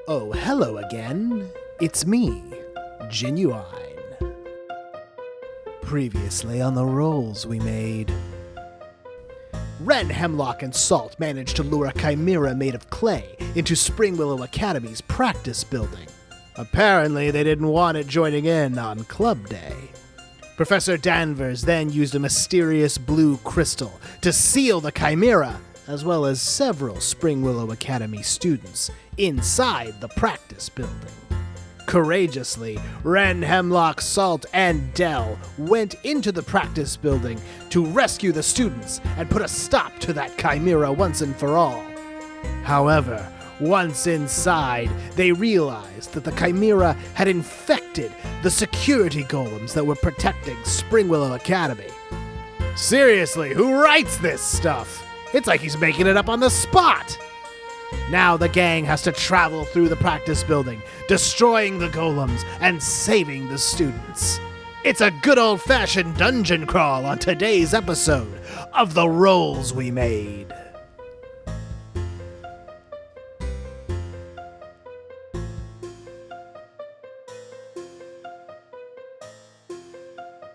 Oh, hello again. It's me, Genuine. Previously on the rolls we made, Wren, Hemlock, and Salt managed to lure a chimera made of clay into Springwillow Academy's practice building. Apparently, they didn't want it joining in on Club Day. Professor Danvers then used a mysterious blue crystal to seal the chimera, as well as several Springwillow Academy students, inside the practice building. Courageously, Wren, Hemlock, Salt, and Dell went into the practice building to rescue the students and put a stop to that chimera once and for all. However, once inside, they realized that the chimera had infected the security golems that were protecting Springwillow Academy. Seriously, who writes this stuff? It's like he's making it up on the spot. Now the gang has to travel through the practice building, destroying the golems and saving the students. It's a good old-fashioned dungeon crawl on today's episode of The Rolls We Made.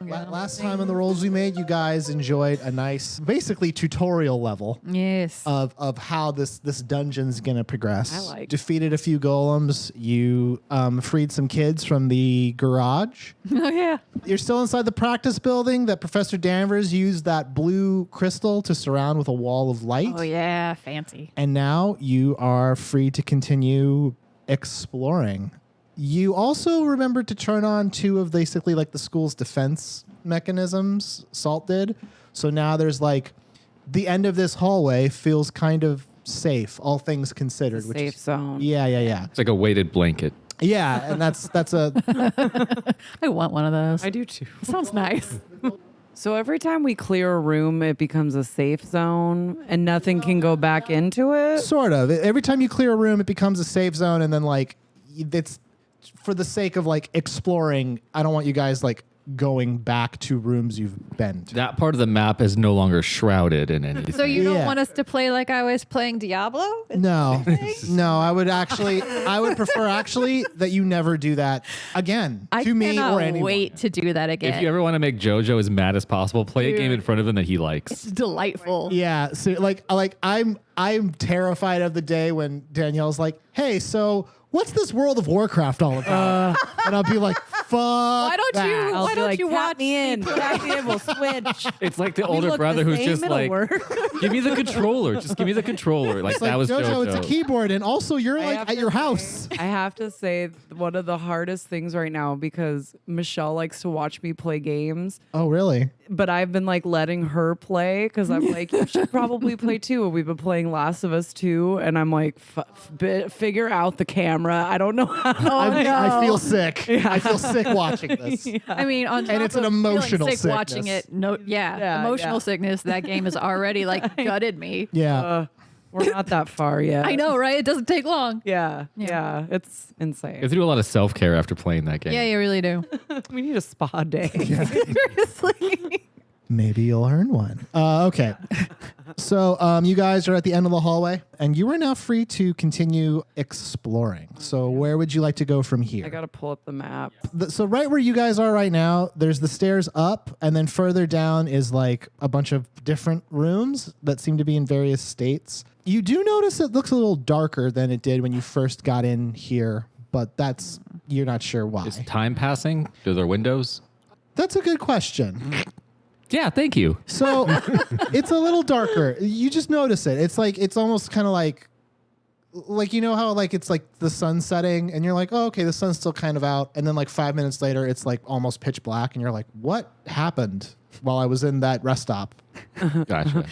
Last time on the rolls we made, you guys enjoyed a nice, basically tutorial level Yes. of how this dungeon's gonna progress. I like. Defeated a few golems. You freed some kids from the garage. Oh, yeah. You're still inside the practice building that Professor Danvers used that blue crystal to surround with a wall of light. Oh, yeah. Fancy. And now you are free to continue exploring. You also remembered to turn on two of basically like the school's defense mechanisms, Salt did. So now there's like the end of this hallway feels kind of safe, all things considered. Safe zone. Yeah. It's like a weighted blanket. Yeah, and that's a I want one of those. I do too. Sounds nice. So every time we clear a room, it becomes a safe zone and nothing can go back into it. sort of. Every time you clear a room, it becomes a safe zone, and then like it's for the sake of like exploring. I don't want you guys like going back to rooms you've been to. That part of the map is no longer shrouded in anything. So you don't Yeah. want us to play like I was playing Diablo? No, I would prefer actually that you never do that again I to me cannot or anyone. wait to do that again. If you ever want to make JoJo as mad as possible, play a game in front of him that he It's likes. delightful. Yeah, so like I'm terrified of the day when Danielle's like, "Hey, so what's this World of Warcraft all about?" And I'll be like, "Fuck." Why don't that. you? I'll Why be don't like, you tap watch me in? play- Tap me in, we'll switch. It's like the We older look brother the who's same, just it'll like, work. give me the controller. Just give me the controller. Like It's like, that was JoJo, JoJo. it's a keyboard, and also you're like have at to your say- house. I have to say, one of the hardest things right now, because Michelle likes to watch me play games, Oh, really? but I've been like letting her play because I'm like, you should probably play too. And we've been playing Last of Us 2, and I'm like, figure out the camera. I don't know how. I feel sick. I feel sick watching this. I mean, on top it's an of feeling emotional sick watching sickness. it. No, Yeah, emotional yeah. sickness. That game has already like gutted me. Yeah. We're not that far yet. I know, right? It doesn't take long. Yeah, it's You insane. have to do a lot of self-care after playing that game. Yeah, you really do. We need a spa day. Seriously. Maybe you'll earn one. Okay. So you guys are at the end of the hallway, and you are now free to continue exploring. So where would you like to go from here? I gotta pull up the map. So right where you guys are right now, there's the stairs up, and then further down is like a bunch of different rooms that seem to be in various states. You do notice it looks a little darker than it did when you first got in here, but you're not sure why. Is time passing? Do there windows? That's a good question. Yeah, thank you. So it's a little darker. You just notice it. It's almost kind of like you know how like it's like the sun setting and you're like, oh, okay, the sun's still kind of out. And then like 5 minutes later, it's like almost pitch black. And you're like, what happened while I was in that rest stop? Gotcha.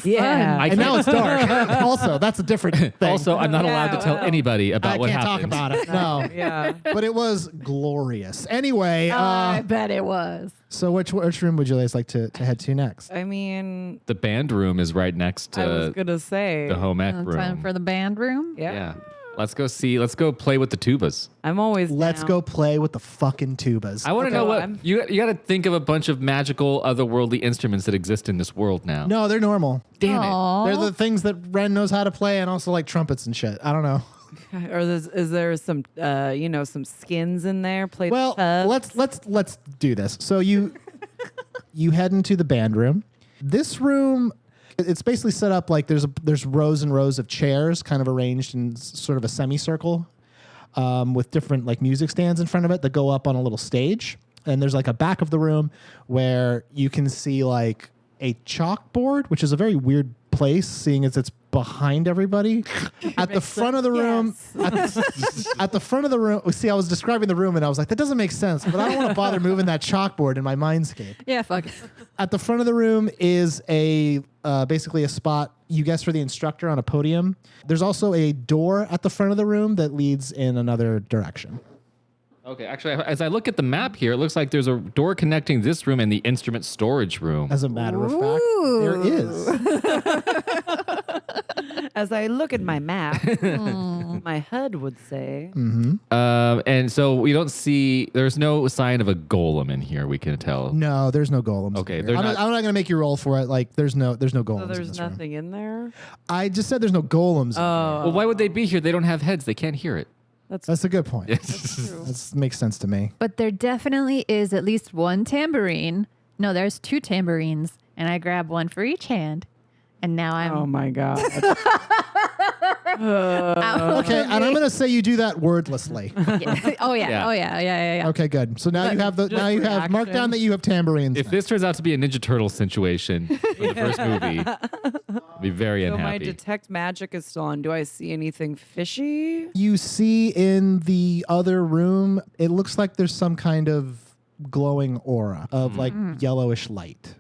Yeah. And now it's dark. Also, that's a different thing. Also, I'm not allowed to tell well, anybody about I what can't happened. talk about it. No. Yeah. But it was glorious. Anyway, I bet it was. so which room would you guys like to head to next? I mean, The band room is right next I was to gonna say. the home ec room. Time for the band room. Yeah. Let's go see. Let's go play with the tubas. I'm always. Let's down. go play with the fucking tubas. I want to Okay, know well, what I'm- you got to think of a bunch of magical, otherworldly instruments that exist in this world now. No, they're normal. Damn it. Aw. They're the things that Ren knows how to play, and also like trumpets and shit. I don't know. Or is there some some skins in there? Play Well, let's do this. So you head into the band room. This room, it's basically set up like there's rows and rows of chairs, kind of arranged in sort of a semicircle, with different like music stands in front of it that go up on a little stage. And there's like a back of the room where you can see like a chalkboard, which is a very weird place, seeing as it's behind everybody. At the front of the room, at the front of the room. See, I was describing the room and I was like, that doesn't make sense, but I don't want to bother moving that chalkboard in my mindscape. Yeah, fuck it. At the front of the room is a basically a spot, you guess, for the instructor on a podium. There's also a door at the front of the room that leads in another direction. Okay, actually, as I look at the map here, it looks like there's a door connecting this room and the instrument storage room. As a matter of fact, there is. As I look at my map, my HUD would say. And so we don't see, there's no sign of a golem in here, we can tell. No, there's no golems. Okay, in they're here. I'm not- not going to make you roll for it. Like, there's no golems. So in there's this room. nothing in there. I just said there's no golems. In Well, why would they be here? They don't have heads. They can't hear it. That's a good point. True. That makes sense to me. But there definitely is at least one tambourine. No, there's 2 tambourines, and I grab one for each hand. And now I'm Oh my god. out. Okay, and I'm going to say you do that wordlessly. Yeah. Oh yeah. Yeah. Oh yeah. Okay, good. So now you have Just marked reaction. down that you have tambourines. If then. this turns out to be a Ninja Turtle situation for the first movie, I'll be very So my unhappy. detect magic is still on. Do I see anything fishy? You see in the other room, it looks like there's some kind of glowing aura of like yellowish light.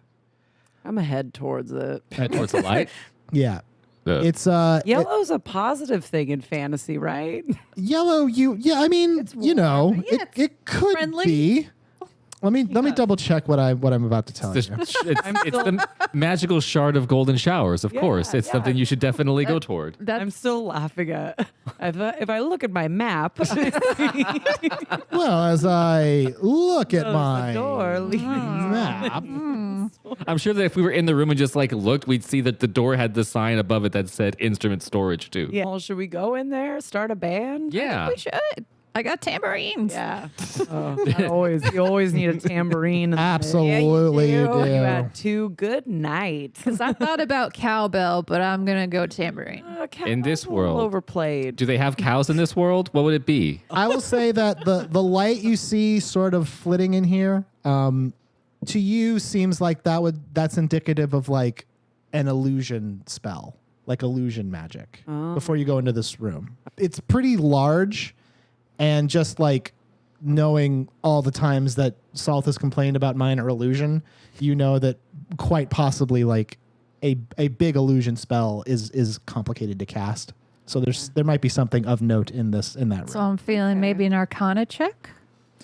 I'm gonna head towards it. Head towards the light. Yeah. The- It's Yellow's a positive thing in fantasy, right? yellow. I mean, you know, Yeah, it could friendly. be. Let me double check what I'm about to tell It's, you. it's the magical shard of golden showers, of course. It's something you should definitely go toward. That's I'm still laughing at. If I look at my map, Well, as I look at the my door leading. map, I'm sure that if we were in the room and just like looked, we'd see that the door had the sign above it that said instrument storage too. Yeah. Well, should we go in there? Start a band? Yeah. we should. I got tambourines. Yeah. You always need a tambourine. in the mix. absolutely you do. You had 2 good nights. Because I thought about cowbell, but I'm gonna go tambourine. In this A little world. overplayed. Do they have cows in this world? What would it be? I will say that the light you see sort of flitting in here, to you seems like that's indicative of like an illusion spell, like illusion magic. Before you go into this room, it's pretty large, and just like knowing all the times that Salt has complained about minor illusion, you know that quite possibly like a big illusion spell is complicated to cast. So there might be something of note in that room. So I'm feeling maybe an Arcana check.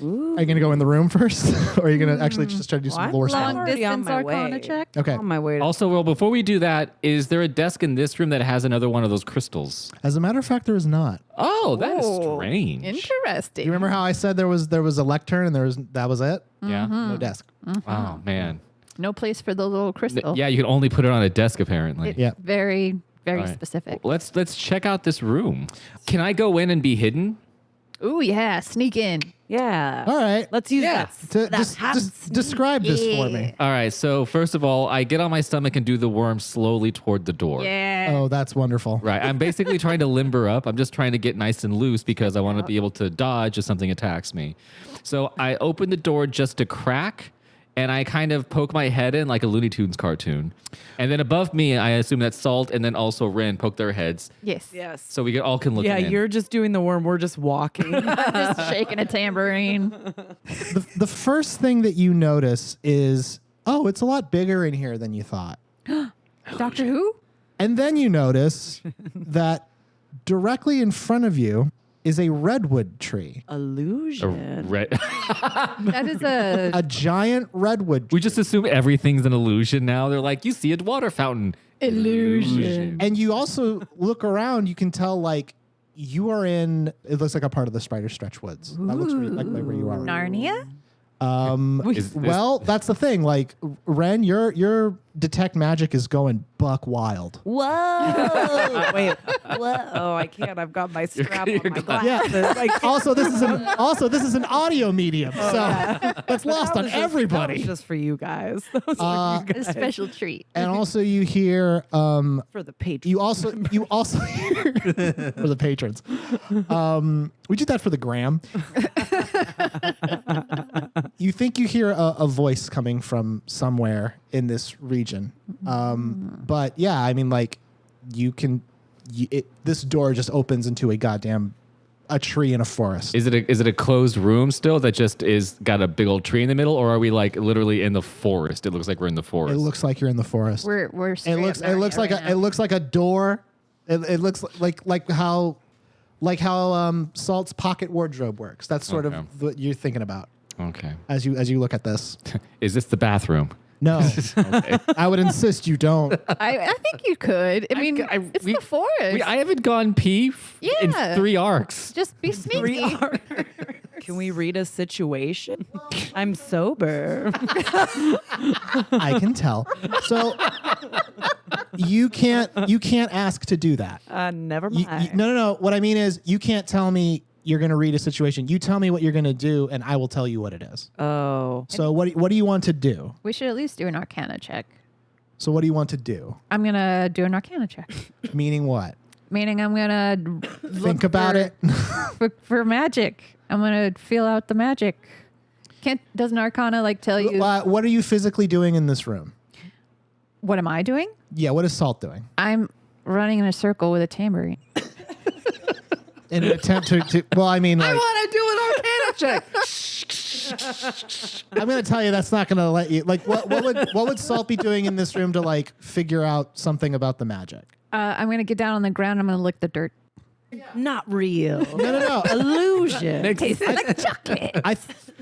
Are you going to go in the room first? Or are you going to actually just try to do some lore Well, I'm spell? Long already on distance my Arcana way. check. Okay. On my way to Also, well, before we do that, is there a desk in this room that has another one of those crystals? As a matter of fact, there is not. Oh, that is Oh, strange. Interesting. You remember how I said there was a lectern and that was it? Yeah. No desk. Oh man. No place for the little crystal. Yeah, you can only put it on a desk apparently. It's Yeah. very, very All right. specific. Let's check out this room. Can I go in and be hidden? Ooh, yeah. Sneak in. Yeah. All right. Let's use Yeah. that. Just describe this for me. All right. So first of all, I get on my stomach and do the worm slowly toward the door. Yeah. Oh, that's wonderful. Right. I'm basically trying to limber up. I'm just trying to get nice and loose because I want to be able to dodge if something attacks me. So I open the door just a crack and I kind of poke my head in like a Looney Tunes cartoon. And then above me, I assume that Salt and then also Ren poke their heads. Yes. Yes. So we all can look Yeah, in. you're just doing the worm. We're just walking. I'm just shaking a tambourine. The first thing that you notice is, oh, it's a lot bigger in here than you thought. Doctor Who? And then you notice that directly in front of you is a redwood tree. A Illusion. That is a. A giant redwood We tree. just assume everything's an illusion now. They're like, you see a water fountain. Illusion. And you also look around, you can tell like you are in, it looks like a part of the Spider Stretch Woods. That looks like where you are. Narnia? Well, that's the thing. Like, Ren, your detect magic is going buck wild. Whoa! Wait, whoa! Oh, I can't. I've got my strap on my glasses. Yeah. Like, Also, this is an audio medium, so that's lost on everybody. That was just for you guys. That was for you A guys. special treat. And also, you hear For the patrons. you also hear for the patrons. We did that for the gram. You think you hear a voice coming from somewhere in this region, but yeah, I mean, like, this door just opens into a tree in a forest. Is it a closed room still that just is got a big old tree in the middle, or are we like literally in the forest? It looks like we're in the forest. It looks like you're in the forest. We're It looks like a door. It looks like how Salt's pocket wardrobe works. That's sort Okay. of what you're thinking about Okay. as you look at this. Is this the bathroom? No, I would insist you don't. I think you could. I mean, it's the forest. I haven't gone pee in Yeah. 3 arcs. Just be sneaky. Can we read a situation? I'm sober. I can tell. So you can't ask to do that. Never You- mind. no. What I mean is, you can't tell me you're going to read a situation. You tell me what you're going to do, and I will tell you what it is. Oh. So what do you want to do? We should at least do an Arcana check. So what do you want to do? I'm gonna do an Arcana check, Meaning what? meaning I'm gonna Think about it. for magic. I'm gonna feel out the magic. Doesn't Arcana like tell you What are you physically doing in this room? what am I doing? Yeah, what is Salt doing? I'm running in a circle with a tambourine. In an attempt to well, I mean, like, want to do an Arcana check. I'm going to tell you that's not going to let you. Like, what would Salt be doing in this room to like figure out something about the magic? I'm gonna get down on the ground. I'm gonna lick the dirt. Not real. No. Illusion. Tastes like chocolate.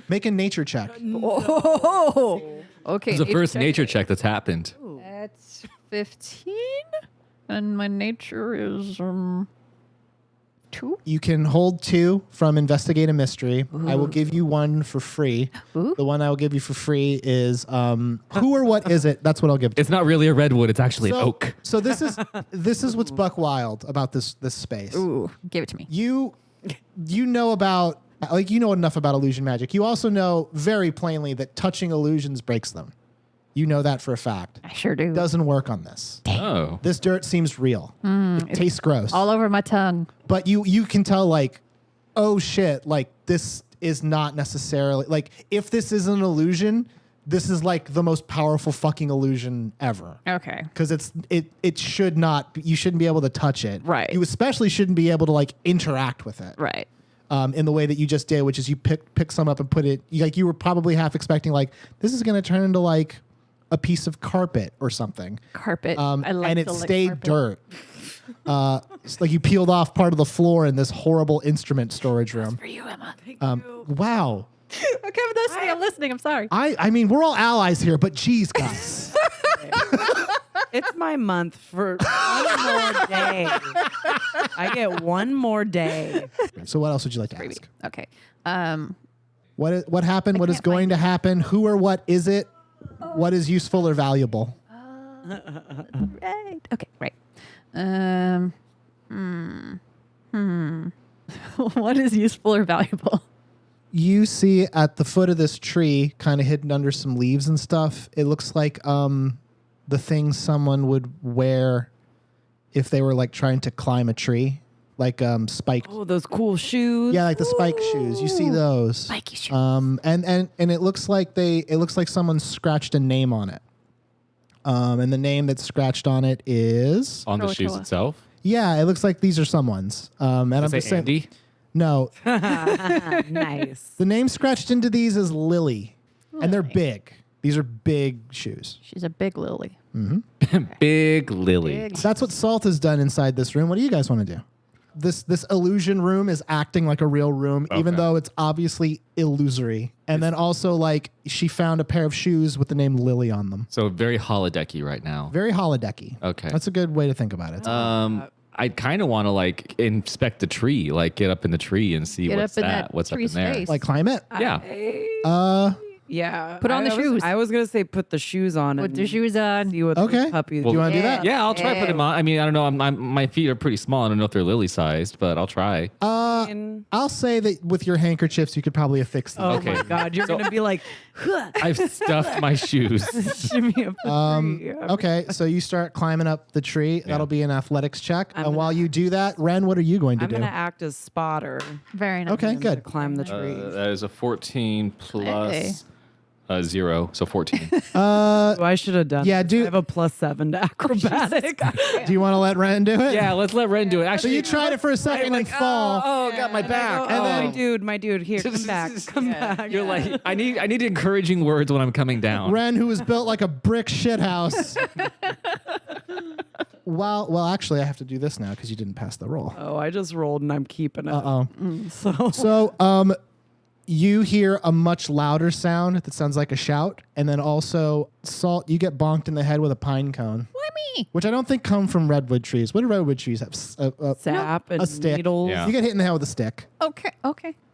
Make a nature check. Oh, okay. It's the first nature check that's happened. That's 15, and my nature is 2. You can hold 2 from investigate a mystery. I will give you 1 for free. Ooh. The one I will give you for free is who or what is it? That's what I'll give. It's not really a redwood. It's actually an oak. So this is what's buck wild about this space. Ooh, give it to me. You know about, like, you know enough about illusion magic. You also know very plainly that touching illusions breaks them. You know that for a fact. I sure do. Doesn't work on this. Oh. This dirt seems real. It tastes gross. All over my tongue. But you can tell, like, oh shit, like, this is not necessarily, like, if this is an illusion, this is like the most powerful fucking illusion ever. Okay. Because it should not, you shouldn't be able to touch it. Right. You especially shouldn't be able to, like, interact with it. Right. In the way that you just did, which is you pick some up and put it, like, you were probably half expecting, like, this is going to turn into, like, a piece of carpet or something. Carpet. And it to lick stayed carpet. dirt. It's like you peeled off part of the floor in this horrible instrument storage room. For you, Emma. Wow. Okay, I'm listening. I'm sorry. I mean, we're all allies here, but geez, guys. It's my month for one more day. I get one more day. So what else would you like to ask? Okay. What happened? What is can't going find to happen? Who or what is it? What is useful or valuable? Right. Okay. Right. What is useful or valuable? You see at the foot of this tree, kind of hidden under some leaves and stuff, it looks like the thing someone would wear if they were, like, trying to climb a tree, like spiked. Oh, those cool shoes. Yeah, like the spike shoes. You see those. Spiky shoes. And it looks like someone scratched a name on it. And the name that's scratched on it is, On the Croatoa. shoes itself. yeah, it looks like these are someone's. And I'm Does it just say saying, Andy? no, Nice. the name scratched into these is Lily, and they're big. These are big shoes. She's a big lily. Big Lily. Big. So that's what Salt has done inside this room. What do you guys want to do? This illusion room is acting like a real room, even Okay. though it's obviously illusory. And then also, like, she found a pair of shoes with the name Lily on them. So very holodecky right now. Very holodecky. Okay. That's a good way to think about it. I kind of want to like inspect the tree, like get up in the tree and see Get what's up in that, that what's up in tree's there. face. Like climate. Yeah. Yeah. Put on the shoes. I was gonna say put the shoes on. Put and the shoes on. See what Okay. the puppies. Do you want to do that? Yeah, I'll try put them on. I mean, I don't know. My feet are pretty small. I don't know if they're lily sized, but I'll try. I'll say that with your handkerchiefs, you could probably affix them. Oh Okay. my God, you're gonna be like, I've stuffed my shoes. shimmy up the tree. Okay, so you start climbing up the tree. That'll be an athletics check. And while you do that, Ren, what are you going to I'm do? gonna act as spotter. Very nice. Okay, I'm gonna good. climb the tree. That is a 14 plus Hey. 0, so 14. I should have done. yeah, this. do- I have a +7 to acrobatics. Do you want to let Ren do it? Yeah, let's let Ren do it. So Actually, you tried it for a second and fall. Oh, got my back. And then- my dude, here, come back, come back. You're like, I need encouraging words when I'm coming down. Ren, who was built like a brick shithouse. Well, actually, I have to do this now because you didn't pass the roll. Oh, I just rolled and I'm keeping it. Uh-oh. So You hear a much louder sound that sounds like a shout, and then also, Salt, you get bonked in the head with a pine cone. Why me? Which I don't think come from redwood trees. What do redwood trees have? sap and a stick. needles. Yeah. You get hit in the head with a stick. Okay.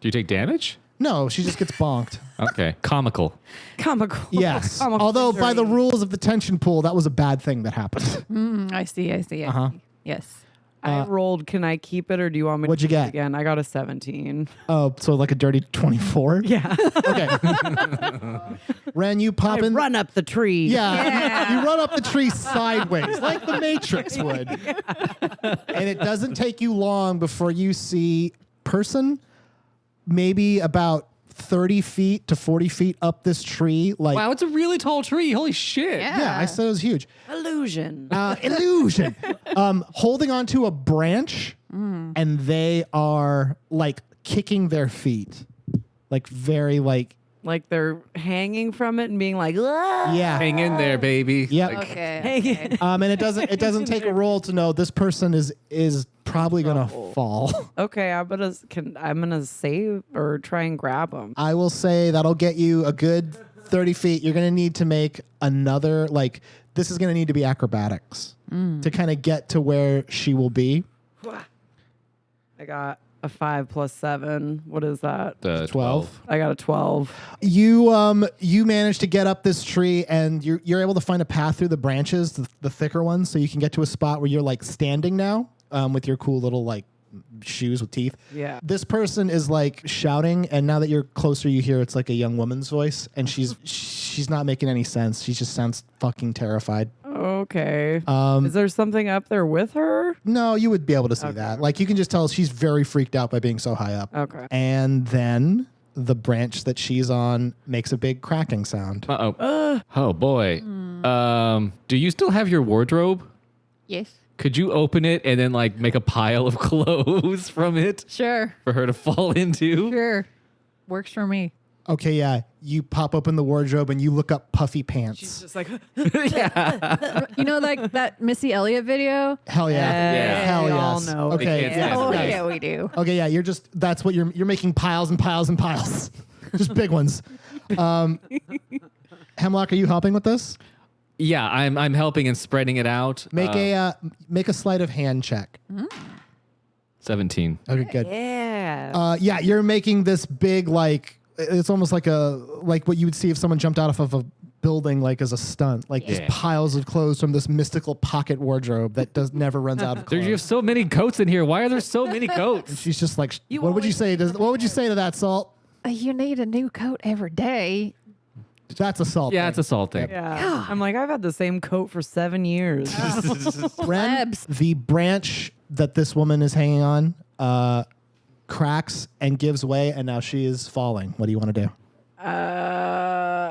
Do you take damage? No, she just gets bonked. Okay, comical. Comical. Yes. Comical Although by the injury. rules of the tension pool, that was a bad thing that happened. I see. Uh-huh. Yes. I rolled. Can I keep it or do you want me What'd to you keep it get? again? I got a 17. Oh, so like a dirty 24? Yeah. Okay. Ren, you pop I in. run up the tree. Yeah. You run up the tree sideways, like the Matrix would. And it doesn't take you long before you see person, maybe about 30 feet to 40 feet up this tree. Like, Wow, it's a really tall tree. Holy shit. yeah, I said it was huge. Illusion. Illusion. Holding onto a branch, and they are like kicking their feet, like very like Like they're hanging from it and being like, "Ah!" yeah. Hang in there, baby. Yep. Like, Okay. And it doesn't take a roll to know this person is probably gonna fall. Okay, I'm gonna save or try and grab them. I will say that'll get you a good 30 feet. You're gonna need to make another this is gonna need to be acrobatics to kind of get to where she will be. I got a 5 plus 7. What is that? 12. I got a 12. You manage to get up this tree and you're able to find a path through the branches, the thicker ones, so you can get to a spot where you're like standing now with your cool little like shoes with teeth. Yeah. This person is like shouting, and now that you're closer, you hear it's like a young woman's voice, and she's not making any sense. She just sounds fucking terrified. Okay. Is there something up there with her? No, you would be able to see that. Like you can just tell she's very freaked out by being so high up. Okay. And then the branch that she's on makes a big cracking sound. Uh-oh. Oh, boy. Do you still have your wardrobe? Yes. Could you open it and then like make a pile of clothes from it Sure. for her to fall into? Sure. Works for me. Okay, yeah. You pop open the wardrobe and you look up puffy pants. She's just like, You know, like that Missy Elliott video? Hell yeah. Yeah. Hell we yes. all know. Okay. They can't yes, stand Oh, it. nice. yeah, we do. Okay, yeah, that's what you're making piles and piles and piles. Just big ones. Hemlock, are you helping with this? Yeah, I'm helping and spreading it out. Make a sleight of hand check. 17. Okay, good. yeah. Yeah, you're making this big it's almost like what you would see if someone jumped out of a building like as a stunt, like just Yeah. piles of clothes from this mystical pocket wardrobe that never runs out of You have clothes. so many coats in here. Why are there so many coats? She's just like, what would you say to that, Salt? You need a new coat every day. That's assault. Yeah, it's assaulting. Yeah. I'm like, I've had the same coat for 7 years. Ren, the branch that this woman is hanging on cracks and gives way, and now she is falling. What do you want to do?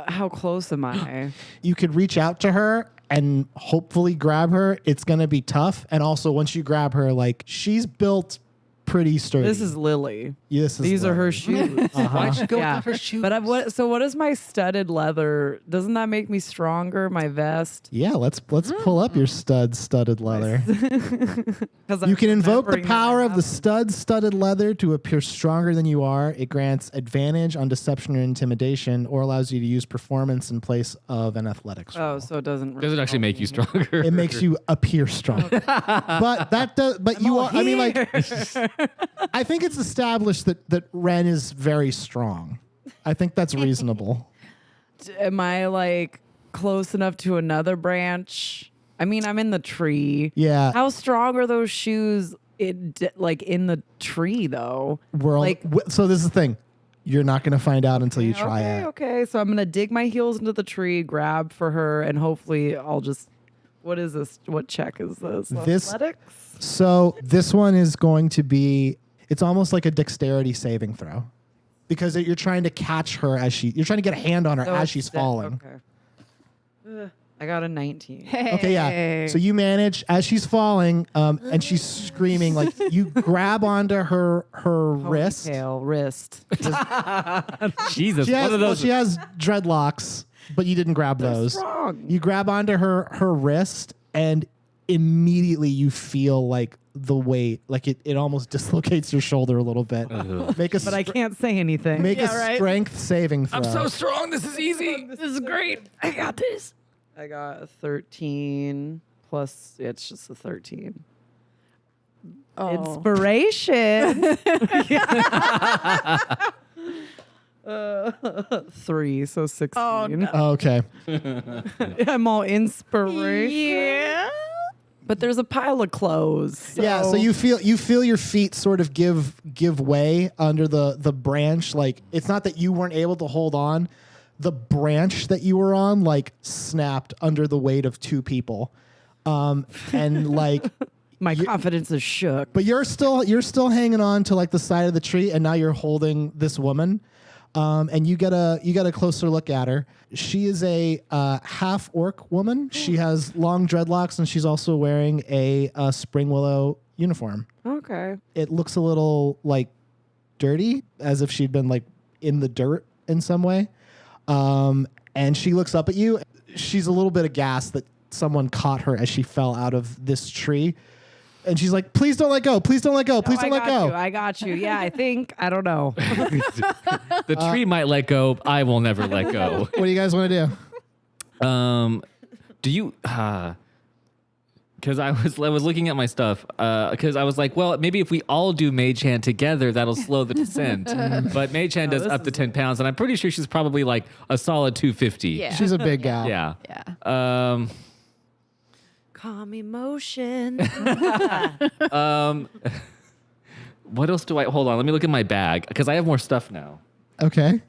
How close am I? You could reach out to her and hopefully grab her. It's going to be tough. And also, once you grab her, like, she's built pretty sturdy. This is Lily. These are her shoes. Why'd you go Yeah. without her shoes? But what is my studded leather? Doesn't that make me stronger? My vest? Yeah, let's pull up your studded leather. 'Cause You I'm can invoke the remembering that power I of the have studded leather to appear stronger than you are. It grants advantage on deception or intimidation, or allows you to use performance in place of an athletics roll. Oh, so it doesn't. Does it actually make you stronger? It makes you appear strong. But that does. But you are. I mean, like, I think it's established that Ren is very strong. I think that's reasonable. Am I like close enough to another branch? I mean, I'm in the tree. Yeah. How strong are those shoes? In the tree though. So this is the thing. You're not going to find out until you try it. Okay. So I'm gonna dig my heels into the tree, grab for her, and hopefully I'll just. What is this? What check is this? Athletics? So this one is going to be. It's almost like a dexterity saving throw, because you're trying to catch her you're trying to get a hand on her as she's falling. Okay. I got a 19. Okay, yeah. So you manage as she's falling, and she's screaming. Like you grab onto her wrist. Wrist. Jesus, one of those. She has dreadlocks, but you didn't grab those. Strong. You grab onto her wrist, and immediately you feel like the weight, like it almost dislocates your shoulder a little bit. But I can't say anything. Make a strength saving throw. I'm so strong. This is easy. This is great. I got this. I got a 13 plus. It's just a 13. Inspiration. 3, so 16. Oh, no. Okay. I'm all inspiration. Yeah. But there's a pile of clothes. Yeah, so you feel your feet sort of give way under the branch. Like it's not that you weren't able to hold on. The branch that you were on like snapped under the weight of 2 people. And like my confidence is shook. but you're still hanging on to like the side of the tree, and now you're holding this woman. And you get a closer look at her. She is a half orc woman. She has long dreadlocks, and she's also wearing a Springwillow uniform. Okay. It looks a little like dirty, as if she'd been like in the dirt in some way. And she looks up at you. She's a little bit aghast that someone caught her as she fell out of this tree. And she's like, please don't let go. Please don't let go. Please don't let go. I got you. Yeah, I don't know. The tree might let go. I will never let go. What do you guys want to do? Do you? Because I was looking at my stuff. Because I was like, well, maybe if we all do Mage Hand together, that'll slow the descent. But Mage Hand does up to 10 pounds, and I'm pretty sure she's probably like a solid 250. Yeah. She's a big gal. Yeah. Yeah. Calm emotion. What else do I? Hold on. Let me look at my bag because I have more stuff now. Okay.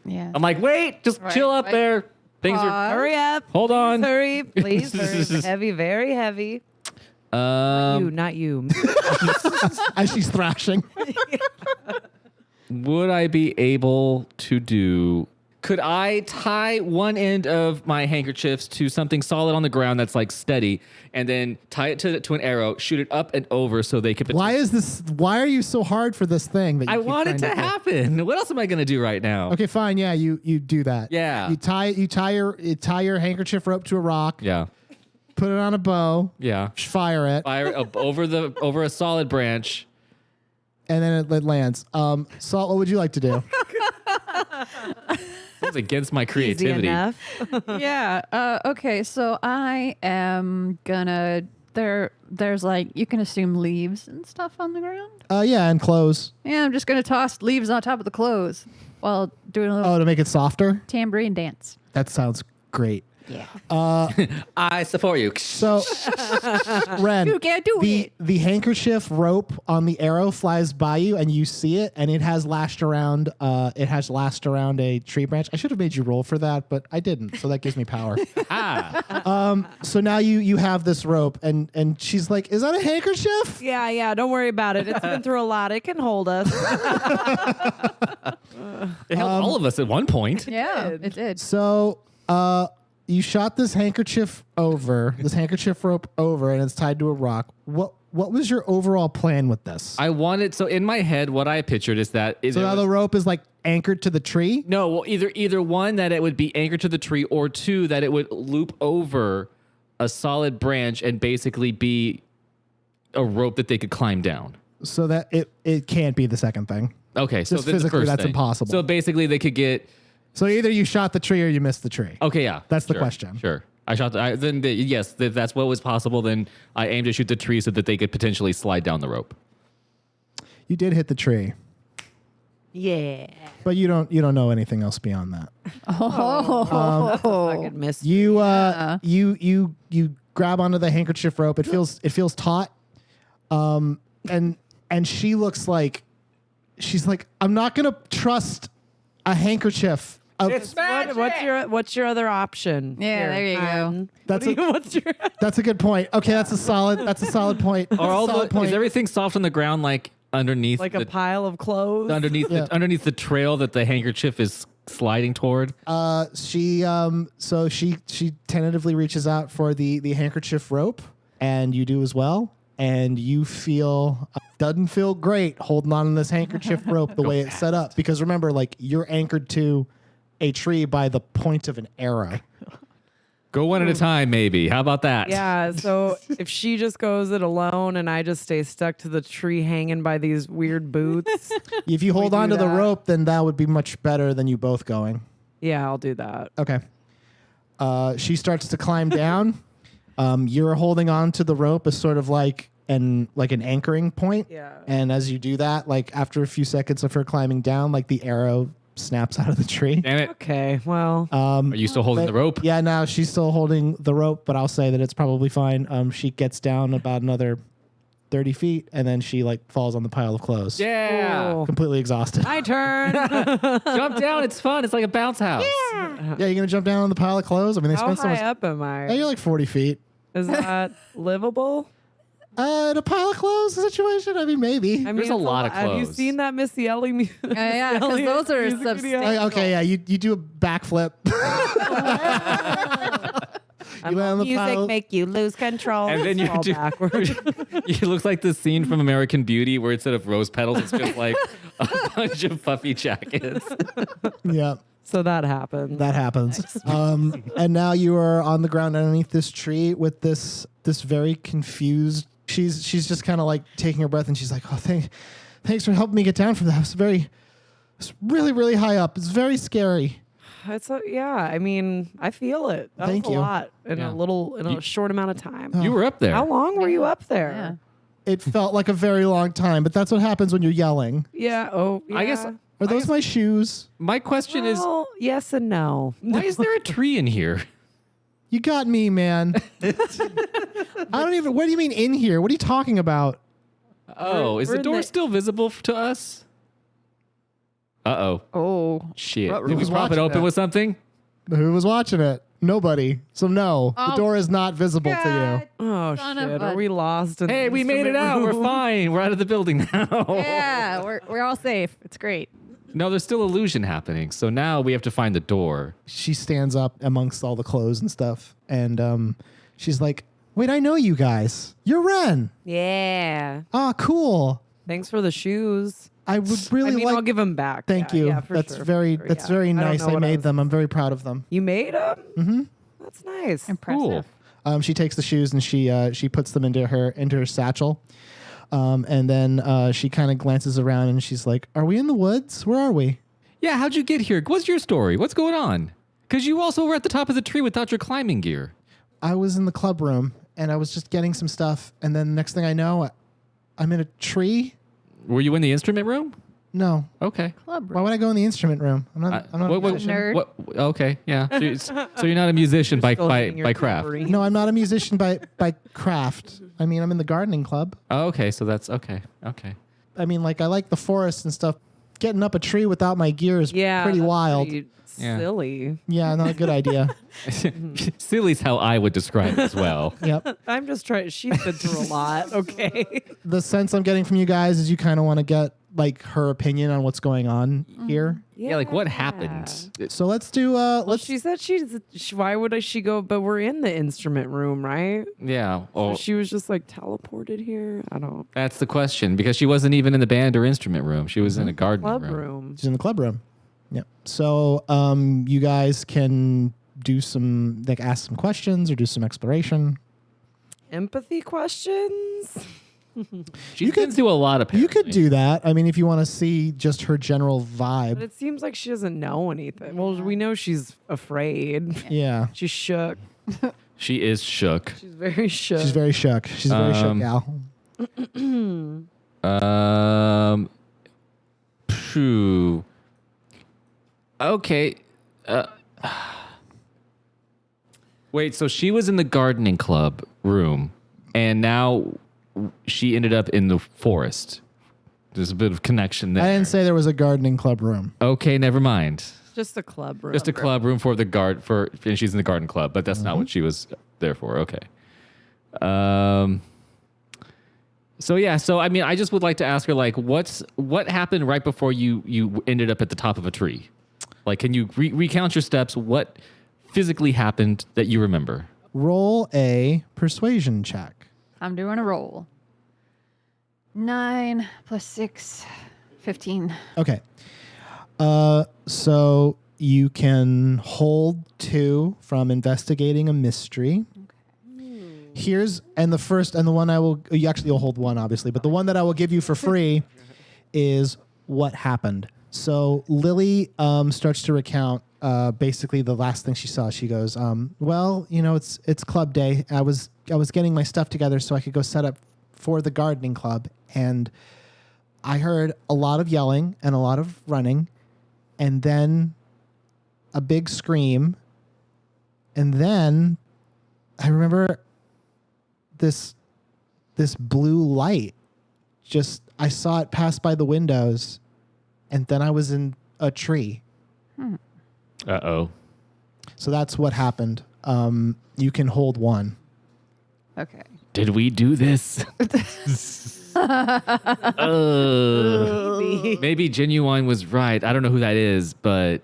Yeah. I'm like, wait, just chill up there. Things are. Hurry up. Hold on. Hurry, please. Hurry. Heavy, very heavy. Not you. As she's thrashing. Would I be able to do? Could I tie one end of my handkerchiefs to something solid on the ground that's like steady, and then tie it to an arrow, shoot it up and over so they could? Why are you so hard for this thing? That you I keep want it trying to happen. What else am I gonna do right now? Okay, fine. Yeah, you do that. Yeah. You tie your handkerchief rope to a rock. Yeah. Put it on a bow. Yeah. Fire it. Fire over a solid branch. And then it lands. Salt, what would you like to do? That's against my Easy creativity. enough. Yeah. Okay. So I am gonna. There's like you can assume leaves and stuff on the ground. Yeah, and clothes. Yeah. I'm just gonna toss leaves on top of the clothes while doing a little Oh, to make it softer? tambourine dance. That sounds great. Yeah. I support you. So, Ren, You can't do it. the handkerchief rope on the arrow flies by you, and you see it, and it has lashed around. It has lashed around a tree branch. I should have made you roll for that, but I didn't. So that gives me power. So now you have this rope, and she's like, "Is that a handkerchief?" Yeah. Don't worry about it. It's been through a lot. It can hold us. It helped all of us at one point. Yeah. It did. So, you shot this handkerchief rope over, and it's tied to a rock. What was your overall plan with this? I wanted so in my head, what I pictured is that So now the rope is like anchored to the tree? no, well, either one that it would be anchored to the tree, or two that it would loop over a solid branch and basically be a rope that they could climb down. So that it can't be the second thing. Okay, so Just then the physically, first that's thing. impossible. So basically, they could get. So either you shot the tree or you missed the tree. Okay, yeah, That's the sure, question. Sure, I shot. Yes, if that's what was possible. Then I aimed to shoot the tree so that they could potentially slide down the rope. You did hit the tree. Yeah. But you don't know anything else beyond that. Fucking miss. You grab onto the handkerchief rope. It feels taut. And she looks like she's like, I'm not gonna trust a handkerchief. What's your other option? Yeah, there you go. That's a good point. Okay, that's a solid point. Is everything soft on the ground, like underneath, like a pile of clothes? underneath the trail that the handkerchief is sliding toward? She tentatively reaches out for the handkerchief rope, and you do as well. And you doesn't feel great holding on to this handkerchief rope the way it's set up, because remember, like, you're anchored to a tree by the point of an arrow. Go one at a time, maybe. How about that? Yeah, so if she just goes it alone and I just stay stuck to the tree hanging by these weird boots. If you hold on to the that? rope, then that would be much better than you both going. Yeah, I'll do that. Okay. She starts to climb down. You're holding on to the rope as sort of like an anchoring point. Yeah. And as you do that, like after a few seconds of her climbing down, like the arrow snaps out of the tree. Damn it. Okay, well. Are you still holding the rope? Yeah, no, she's still holding the rope, but I'll say that it's probably fine. She gets down about another 30 feet, and then she like falls on the pile of clothes. Yeah. Oh. Completely exhausted. My turn. Jump down. It's fun. It's like a bounce house. Yeah, you're going to jump down on the pile of clothes? I mean, they How spent so high much. up am I? Yeah, you're like 40 feet. Is that livable? In a pile of clothes situation? I mean, maybe. I mean, There's a it's lot of Have you clothes. seen that Missy Elliott music? Yeah, because those are substantial. Okay, yeah, you do a backflip. You land on the pile. make you lose control. And then you fall do. backwards. It looks like the scene from American Beauty where instead of rose petals, it's just like a bunch of puffy jackets. Yeah, So that happened. that happens. And now you are on the ground underneath this tree with this very confused. She's just kind of like taking her breath, and she's like, "Oh, thanks for helping me get down from that. It's really, really high up. It's very scary." I mean, I feel it. That Thank was you. a lot in Yeah. a short amount of time. You were up there. How long were you up Yeah. there? It felt like a very long time, but that's what happens when you're yelling. Yeah. Oh, I guess. yeah. Are those my shoes? My question is, Well, yes and no. why is there a tree in here? You got me, man. I don't even. What do you mean in here? What are you talking about? Oh, is we're the in door the- still visible to us? Uh-oh. Oh. Shit. What Did we was prop it watching open that? with something? Who was watching it? Nobody. So no, the door is not visible to you. Oh Son of shit! a- Are we lost? In Hey, the we made it instrument out. We're room? fine. We're out of the building now. Yeah, we're all safe. It's great. No, there's still illusion happening. So now we have to find the door. She stands up amongst all the clothes and stuff, and she's like, "Wait, I know you guys. You're Ren. Yeah. Ah, cool. Thanks for the shoes. I would really I mean, like. I'll give them back. Thank Yeah, you. yeah, for that's sure, very for sure, that's yeah. very I don't nice. know I what made was- them. I'm very proud of them. You made them? Mm-hmm. That's nice. Impressive. She takes the shoes and she puts them into her satchel, and then she kind of glances around and she's like, "Are we in the woods? Where are we?" Yeah, how'd you get here? What's your story? What's going on? Because you also were at the top of the tree without your climbing gear. I was in the club room and I was just getting some stuff, and then next thing I know, I'm in a tree. Were you in the instrument room? No. Okay. Club. Why would I go in the instrument room? I'm not. I'm not. What- a what- musician. Nerd. Okay, yeah. So you're not a musician by Still hitting your craft. tambourine. No, I'm not a musician by craft. I mean, I'm in the gardening club. Oh, okay, so that's okay. Okay. I mean, like I like the forest and stuff. Getting up a tree without my gear is Yeah. pretty that's wild. pretty Yeah. Silly. Yeah, not a good idea. Silly's how I would describe it as well. Yep. I'm just trying. She's been through a lot. Okay. The sense I'm getting from you guys is you kind of want to get like her opinion on what's going on here. Yeah, like what happened? So let's do. Well, Let's. she said why would she go? But we're in the instrument room, right? Yeah. Oh, She was just like teleported here. I don't. that's the question because she wasn't even in the band or instrument room. She was in a garden Club room. room. She's in the club room. Yep. So you guys can do some like ask some questions or do some exploration. Empathy questions. She's been through a lot of. You could do that. I mean, if you want to see just her general But vibe. it seems like she doesn't know anything. Well, we know she's afraid. Yeah. She's shook. She is shook. She's very shook. She's very shook. She's a very shook gal. True. Okay. Wait, so she was in the gardening club room, and now she ended up in the forest. There's a bit of connection there. I didn't say there was a gardening club room. Okay, never mind. Just a club room. Just a club room for the and she's in the garden club, but that's not what she was there for. Okay. So yeah, so I mean, I just would like to ask her, like, what happened right before you ended up at the top of a tree? Like, can you recount your steps? What physically happened that you remember? Roll a persuasion check. I'm doing a roll. 9 + 6, 15. Okay. So you can hold 2 from investigating a mystery. Here's, and the one you'll hold 1, obviously, but the one that I will give you for free is what happened. So Lily starts to recount basically the last thing she saw. She goes, well, it's club day. I was getting my stuff together so I could go set up for the gardening club, and I heard a lot of yelling and a lot of running, and then a big scream, and then I remember this blue light. I saw it pass by the windows, and then I was in a tree. Uh-oh. So that's what happened. You can hold 1. Okay. Did we do this? Maybe Genuine was right. I don't know who that is, but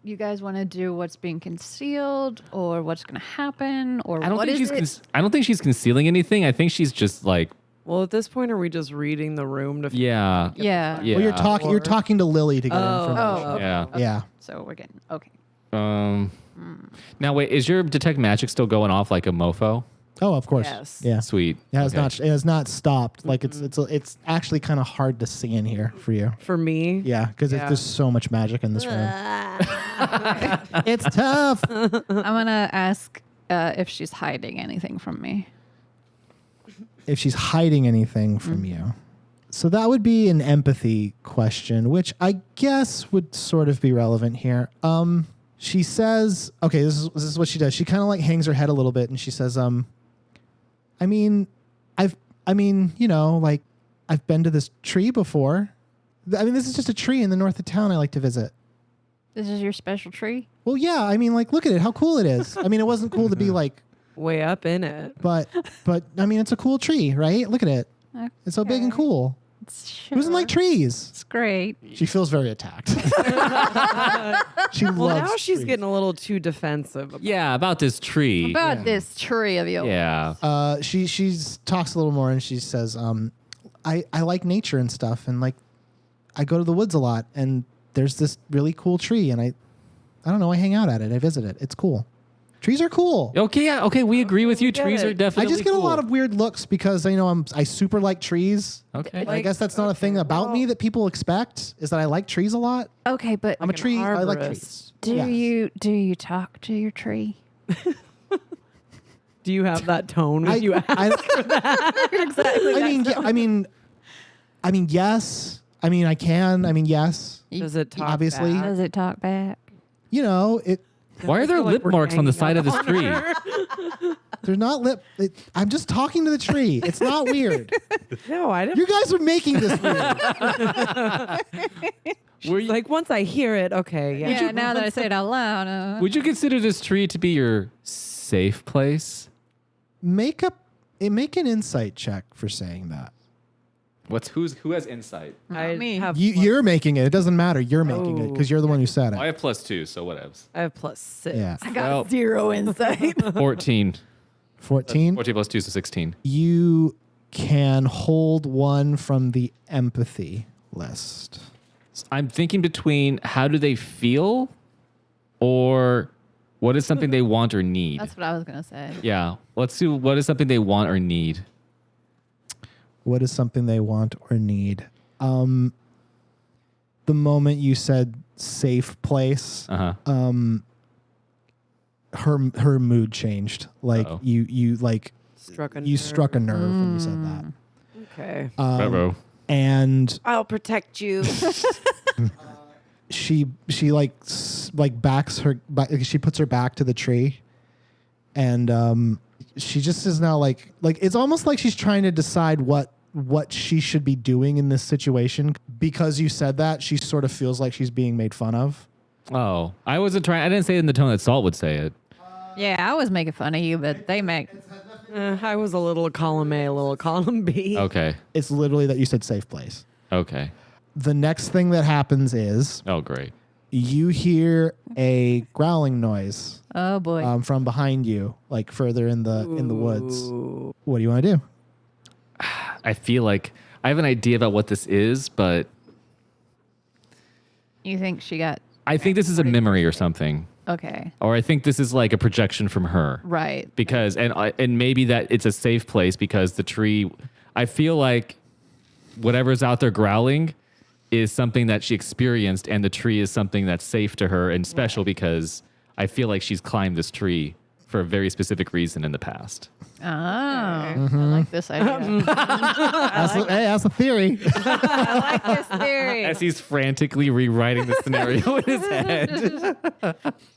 You guys want to do what's being concealed or what's going to happen or I don't what think is she's it? I don't think she's concealing anything. I think she's just like, Well, at this point, are we just reading the room to? yeah. Yeah. Yeah. Well, you're talking to Lily to get information. Oh, okay. Yeah. Yeah. So we're getting, okay. Now wait, is your detect magic still going off like a mofo? Oh, of course. Yes. Yeah. Sweet. It has Okay. not. It has not stopped. Like it's actually kind of hard to see in here for you. For me, Yeah, because there's so much magic in this room. It's tough. I'm going to ask if she's hiding anything from me. If she's hiding anything from you. So that would be an empathy question, which I guess would sort of be relevant here. She says, okay, this is what she does. She kind of like hangs her head a little bit and she says, I've been to this tree before. I mean, this is just a tree in the north of town I like to visit. This is your special tree? Well, yeah, I mean, like, look at it, how cool it is. I mean, it wasn't cool to be like, way up in it. but I mean, it's a cool tree, right? Look at it. It's so big and Okay. cool. Who doesn't like trees? It's great. She feels very attacked. She Well, loves now she's trees. getting a little too defensive. About Yeah, about this tree. About this tree of yours. Yeah. She talks a little more and she says, I like nature and stuff, and like I go to the woods a lot, and there's this really cool tree, and I don't know, I hang out at it, I visit it. It's cool. Trees are cool. Okay, yeah, okay, we agree with you. get Trees it. are definitely I just get cool. a lot of weird looks because I super like trees. Okay. I guess that's not a thing about me that people expect, is that I like trees a lot. Okay, but I'm a an tree. I like arborist. trees. do you talk to your tree? Do you have that tone when you ask? Exactly. I mean, yes. I mean, I can. I mean, yes. Does it talk Obviously. back? Does it talk back? You know, Why are there feel like lip we're marks on the hanging side of this up tree? there's not lip. I'm just talking to the tree. It's not weird. No, I didn't. You guys are making this weird. Were you, Like once I hear it, okay, yeah. Yeah, now that I say it out loud. would you consider this tree to be your safe place? Make an insight check for saying that. Who has insight? I me. have You're making it. It doesn't matter. You're making it because you're the one who said I it. have +2, so whatevs. I have +6. Yeah. I got Well- 0 insight. 14. 14. 14 + 2, so 16. You can hold 1 from the empathy list. I'm thinking between how do they feel or what is something they want or need. That's what I was gonna say. Yeah. Let's do what is something they want or need. What is something they want or need? The moment you said safe place, Uh-huh. her mood changed. Like Uh-oh. you Struck a struck a nerve when you said that. Okay. Ruh-roh. and I'll protect you. she backs her back, she puts her back to the tree, and she just is now like it's almost like she's trying to decide what she should be doing in this situation. Because you said that, she sort of feels like she's being made fun of. Oh, I wasn't trying. I didn't say it in the tone that Salt would say it. Yeah, I was making fun of you, but they make. I was a little column A, a little column B. Okay. It's literally that you said safe place. Okay. The next thing that happens is Oh, great. you hear a growling noise Oh boy. from behind you, like further in the woods. What do you want to do? I feel like I have an idea about what this is, but You think she got I think this is a memory or something. okay? Or I think this is like a projection from her. Right. Because and maybe that it's a safe place because the tree, I feel like whatever's out there growling is something that she experienced, and the tree is something that's safe to her and special because I feel like she's climbed this tree for a very specific reason in the past. Oh, I like this idea. That's a theory. I like this theory. As he's frantically rewriting the scenario in his head.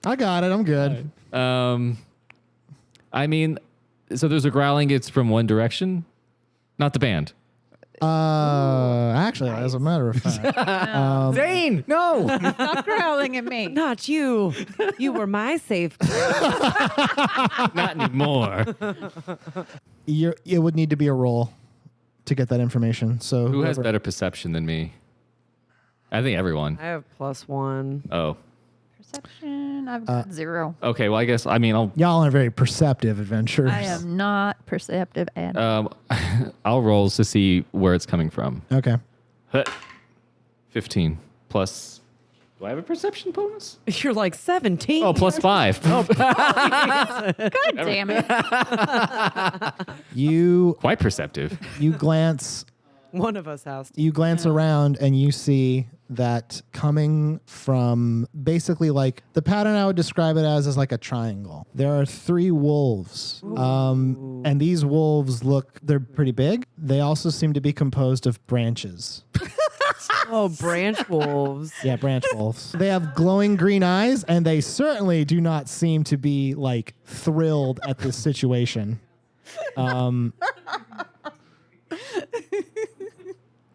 I got it. I'm good. I mean, so there's a growling. It's from one direction, not the band. Actually, as a matter of fact, Zane, no. Stop growling at me. Not you. You were my safe. Not anymore. it would need to be a roll to get that information. So Who has whoever- better perception than me? I think everyone. I have +1. Oh, Perception. I've got 0. okay. Well, I guess I mean Y'all are very perceptive adventurers. I am not perceptive at all. I'll roll to see where it's coming from. Okay. 15 plus. Do I have a perception bonus? You're like 17. Oh, plus 5. Oh, God damn it. You quite perceptive. glance One of us has to. you glance around and you see that coming from basically like the pattern I would describe it as is like a triangle. There are 3 wolves. And these wolves they're pretty big. They also seem to be composed of branches. Oh, branch wolves. Yeah, branch wolves. They have glowing green eyes, and they certainly do not seem to be like thrilled at this situation.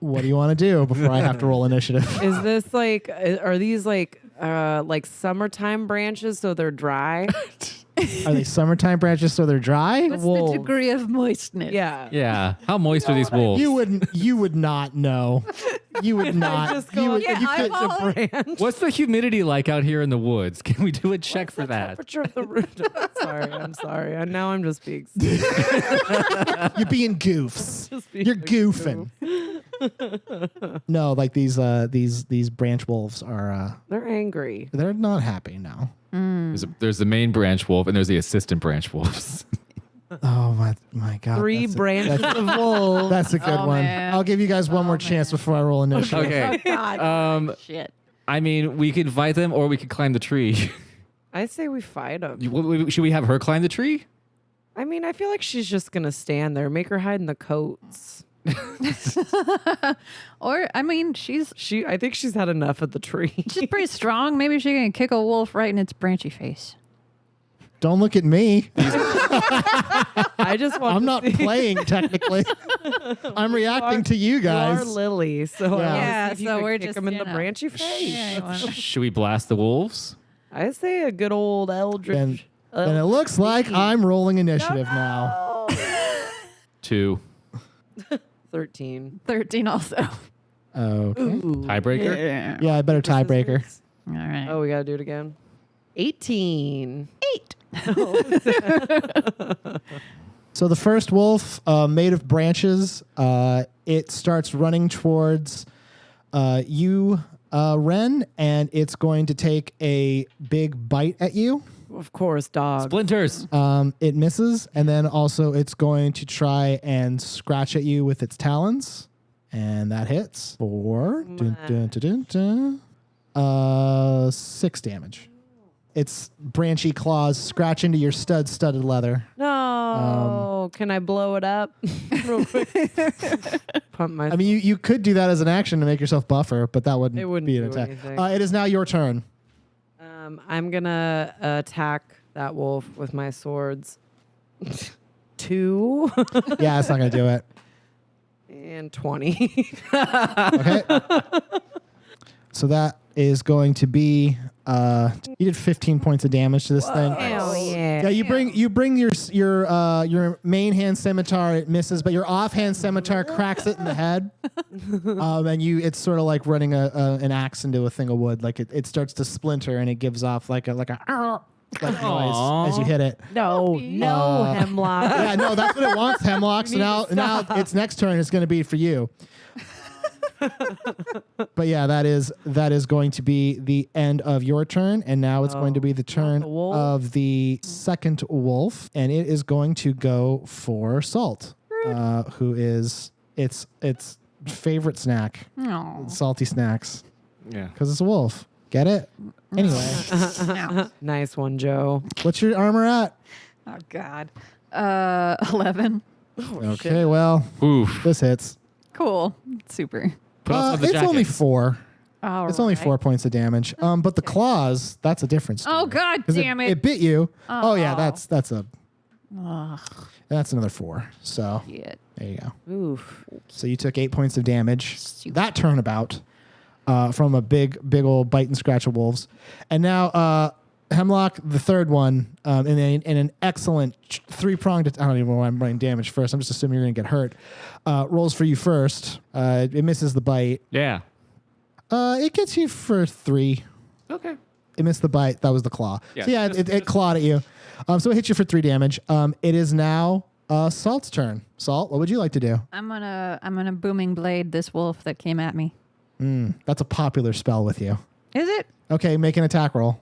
What do you want to do before I have to roll initiative? Is this like, are these like summertime branches so they're dry? Are they summertime branches so they're dry? What's Wolves. the degree of moistness? Yeah. Yeah. How moist are these wolves? You would not know. You would not. Just go You would, Yeah, you I'm could- all- branch. What's the humidity like out here in the woods? Can we do a check for that? Temperature of the room. Sorry, I'm sorry. And now I'm just being you're being goofs. being You're a goofing. No, like these branch wolves are They're angry. they're not happy now. There's the main branch wolf and there's the assistant branch wolves. Oh my god. 3 that's a- branches of wolves. That's a good Oh, one. man. I'll give you guys one more chance before I roll initiative. Okay. God. Shit. I mean, we could fight them or we could climb the tree. I say we fight them. Should we have her climb the tree? I mean, I feel like she's just going to stand there. Make her hide in the coats. Or, I mean, she's I think she's had enough of the tree. pretty strong. Maybe she can kick a wolf right in its branchy face. Don't look at me. I just want I'm to not see- playing technically. I'm reacting to you You are guys. Lily, so Yeah. Yeah, if you so could we're kick just, them in you the know. branchy face. Yeah, you wanna- Should we blast the wolves? I say a good old eldritch. Then it looks like I'm rolling initiative now. 2. 13. 13 also. Okay. Tiebreaker? Yeah, I better tiebreaker. All right. Oh, we got to do it again. 18. 8. So the first wolf, made of branches, it starts running towards you, Ren, and it's going to take a big bite at you. Of course, dog. Splinters. It misses, and then also it's going to try and scratch at you with its talons, and that hits for 6 damage. Its branchy claws scratch into your studded leather. No. Oh, can I blow it up real quick? Pump my. I mean, you could do that as an action to make yourself buffer, but that wouldn't, It wouldn't be an do attack. anything. It is now your turn. I'm gonna attack that wolf with my swords. 2 Yeah, that's not going to do it. and 20. Okay. So that is going to be you did 15 points of damage to this thing. Hell yeah! Yeah, you bring your main hand scimitar, it misses, but your offhand scimitar cracks it in the head, and it's sort of like running an axe into a thing of wood. Like it starts to splinter and it gives off like a noise as you hit it. No, hemlock. Yeah, no, that's what it wants, Hemlock. So now its next turn is going to be for you. But yeah, that is going to be the end of your turn, and now it's going to be the turn the wolf. of the second wolf, and it is going to go for Salt, who is its favorite snack, Oh. salty snacks, Yeah. because it's a wolf. Get it? Anyway, No. Nice one, Joe. what's your armor at? Oh God. 11. Okay, well, Oof. this hits. Cool. Super. Put on some of the It's only jackets. 4. All It's only right. 4 points of damage. But the claws, that's a different story. Oh God 'Cause damn It it. bit you. Oh yeah, Oh. that's another 4. So Shit. there you go. Oof. So you took 8 points of damage. Super. That turnabout from a big old bite and scratch of wolves, and now Hemlock, the third one, in an excellent 3-pronged. I don't even know why I'm running damage first. I'm just assuming you're gonna get hurt. Rolls for you first. It misses the bite. Yeah. It gets you for 3. Okay. It missed the bite. That was the claw. Yeah, So yeah, it clawed at you. So it hit you for 3 damage. It is now Salt's turn. Salt, what would you like to do? I'm gonna booming blade this wolf that came at me. That's a popular spell with you. Is it? Okay, make an attack roll.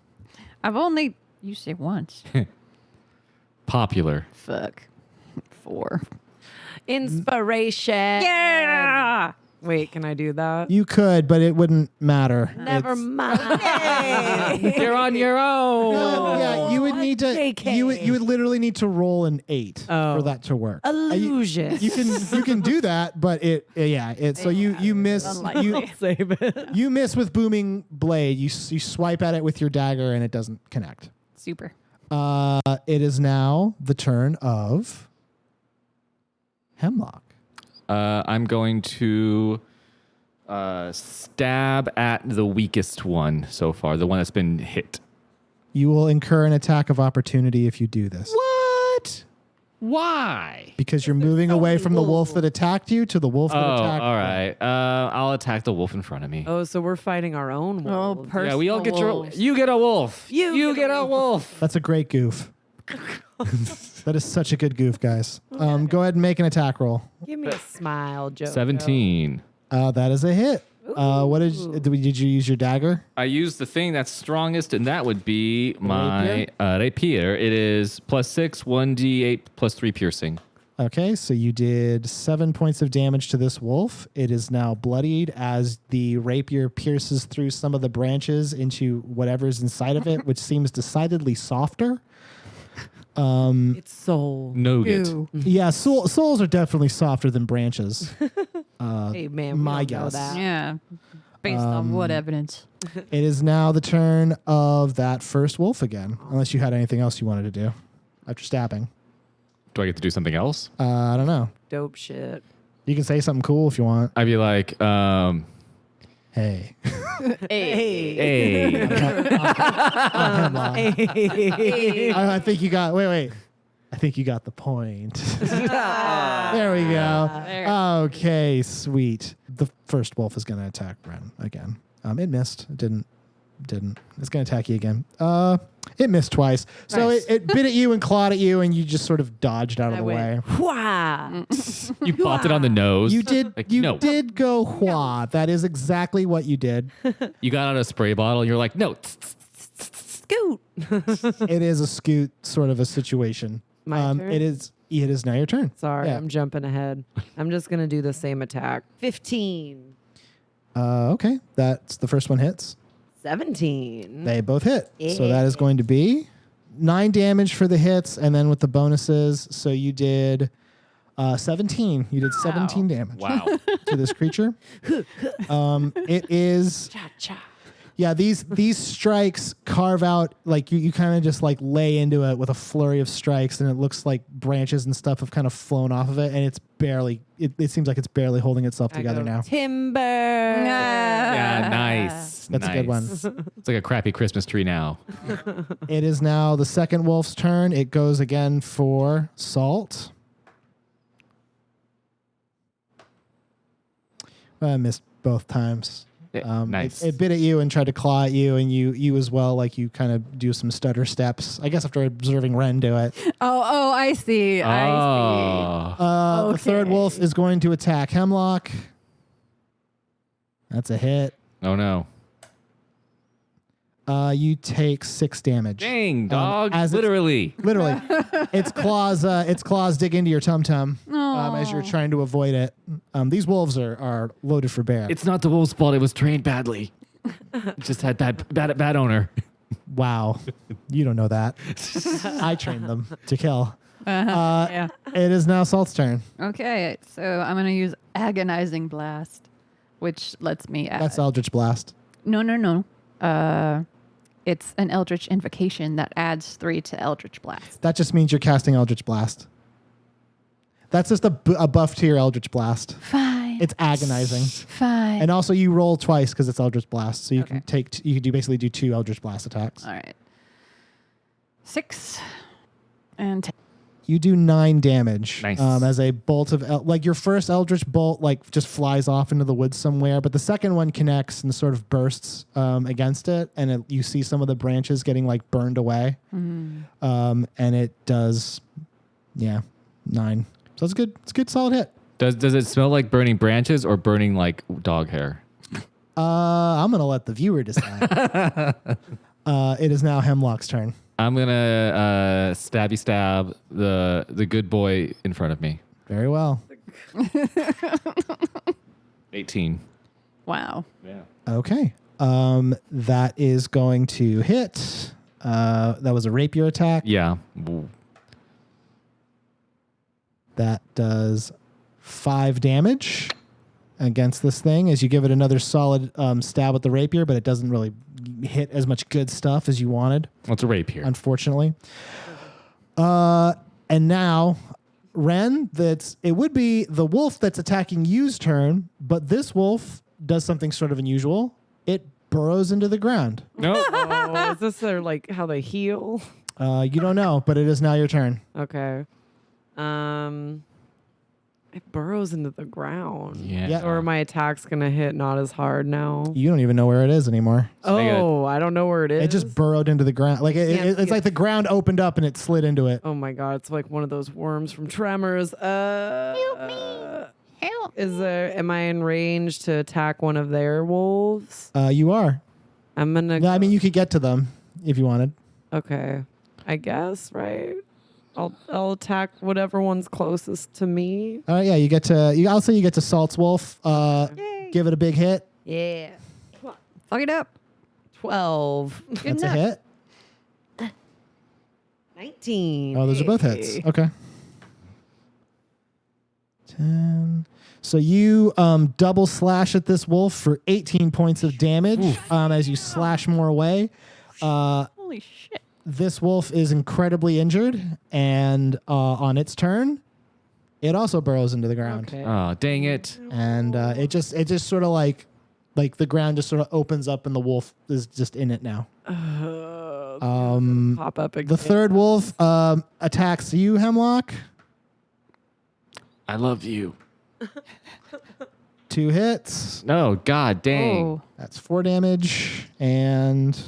I've only used it once. Popular. Fuck. 4. Inspiration. Yeah. Wait, can I do that? You could, but it wouldn't matter. Never It's- mind. You're on your own. No, yeah, you would need to. JK. You would literally need to roll an 8 for that to work. Illusion. You can do that, but so you miss Save it. you miss with booming blade. You swipe at it with your dagger and it doesn't connect. Super. It is now the turn of Hemlock. I'm going to stab at the weakest one so far, the one that's been hit. You will incur an attack of opportunity if you do this. What? Why? Because you're moving away from the wolf that attacked you to the wolf that Oh, attacked all right. I'll attack the wolf in front of me. Oh, so we're fighting our own wolves. Yeah, we all get wolves. You get a wolf. You get a wolf. That's a great goof. That is such a good goof, guys. Go ahead and make an attack roll. Give me a smile, Joe. 17. That is a hit. What did you use your dagger? I used the thing that's strongest, and that would be my rapier. It is +6, 1d8, +3 piercing. Okay, so you did 7 points of damage to this wolf. It is now bloodied as the rapier pierces through some of the branches into whatever's inside of it, which seems decidedly softer. It's soul. Nougat. Yeah, souls are definitely softer than branches. Hey, man, we my don't know guess. that. Yeah. Based on what evidence? It is now the turn of that first wolf again, unless you had anything else you wanted to do after stabbing. Do I get to do something else? I don't know. Dope shit. You can say something cool if you want. I'd be like, Hey. hey. I think you got. Wait. I think you got the point. There we go. Okay, sweet. The first wolf is going to attack Bren again. It missed. It didn't. It's going to attack you again. It missed twice. So Nice. it bit at you and clawed at you, and you just sort of dodged out of the way. Wow. You popped it on the nose. You did. Like, You no. did go hua. That is exactly what you did. You got out a spray bottle, and you're like, no. Scoot. It is a scoot sort of a situation. My turn? It is now your turn. Sorry, Yeah. I'm jumping ahead. I'm just going to do the same attack. 15. Okay, that's the first one hits. 17. They both hit. So that is going to be 9 damage for the hits, and then with the bonuses, so you did 17. You did 17 damage Wow. to this creature. It is. Yeah, these strikes carve out, like you kind of just like lay into it with a flurry of strikes, and it looks like branches and stuff have kind of flown off of it, and it's barely. It seems like it's barely holding itself together now. Timber. Yeah, nice. That's a good one. It's like a crappy Christmas tree now. It is now the second wolf's turn. It goes again for Salt. I missed both times. Nice. It bit at you and tried to claw at you, and you as well. Like you kind of do some stutter steps. I guess after observing Ren do it. Oh, I see. I The third Okay. wolf is going to attack Hemlock. That's a hit. Oh no. You take 6 damage. Dang, dog. as it's- Literally. Literally, its claws dig into your tum tum as you're trying to avoid it. These wolves are loaded for bear. It's not the wolf's fault. It was trained badly. It just had bad owner. Wow, you don't know that. I trained them to kill. Yeah. It is now Salt's turn. Okay, so I'm going to use Agonizing Blast, which lets me add. That's Eldritch Blast. No. It's an Eldritch Invocation that adds 3 to Eldritch Blast. That just means you're casting Eldritch Blast. That's just a buff to your Eldritch Blast. Fine. It's agonizing. Fine. And also you roll twice because it's Eldritch Blast. So you Okay. can you can basically do 2 Eldritch Blast attacks. All right. 6 and 10. You do 9 damage Nice. as a bolt of like your first Eldritch bolt like just flies off into the woods somewhere, but the second one connects and sort of bursts against it, and you see some of the branches getting like burned away, and it does 9. So it's good. It's a good solid hit. Does it smell like burning branches or burning like dog hair? I'm gonna let the viewer decide. It is now Hemlock's turn. I'm gonna stabby stab the good boy in front of me. Very well. 18. Wow. Yeah. Okay. That is going to hit. That was a rapier attack. Yeah. That does 5 damage against this thing as you give it another solid stab with the rapier, but it doesn't really hit as much good stuff as you wanted, What's a rapier? unfortunately. And now, Ren, it would be the wolf that's attacking you's turn, but this wolf does something sort of unusual. It burrows into the ground. No. Oh, is this their, like how they heal? You don't know, but it is now your turn. Okay. It burrows into the ground. Yeah. Or my attack's gonna hit not as hard now. You don't even know where it is anymore. Oh, I don't know where it is. It just burrowed into the ground. Like it's like the ground opened up and it slid into it. Oh my god, it's like one of those worms from Tremors. Help me. Help. Am I in range to attack one of their wolves? You are. I'm gonna Yeah, I mean, you could get to them if you wanted. Okay. I guess, right? I'll attack whatever one's closest to me. All right, yeah, you get to. I'll say you get to Salt's Wolf. Give it a big hit. Yeah. Fuck it up. 12. Good That's enough. a hit. 19. Oh, those are both hits. Okay. 10. So you double slash at this wolf for 18 points of damage as you slash more away. Holy shit. This wolf is incredibly injured, and on its turn, it also burrows into the ground. Okay. Oh, dang it. And it just sort of like the ground just sort of opens up, and the wolf is just in it now. Pop up again. The third wolf attacks you, Hemlock. I love you. 2 hits. No, god dang. Oh. That's 4 damage and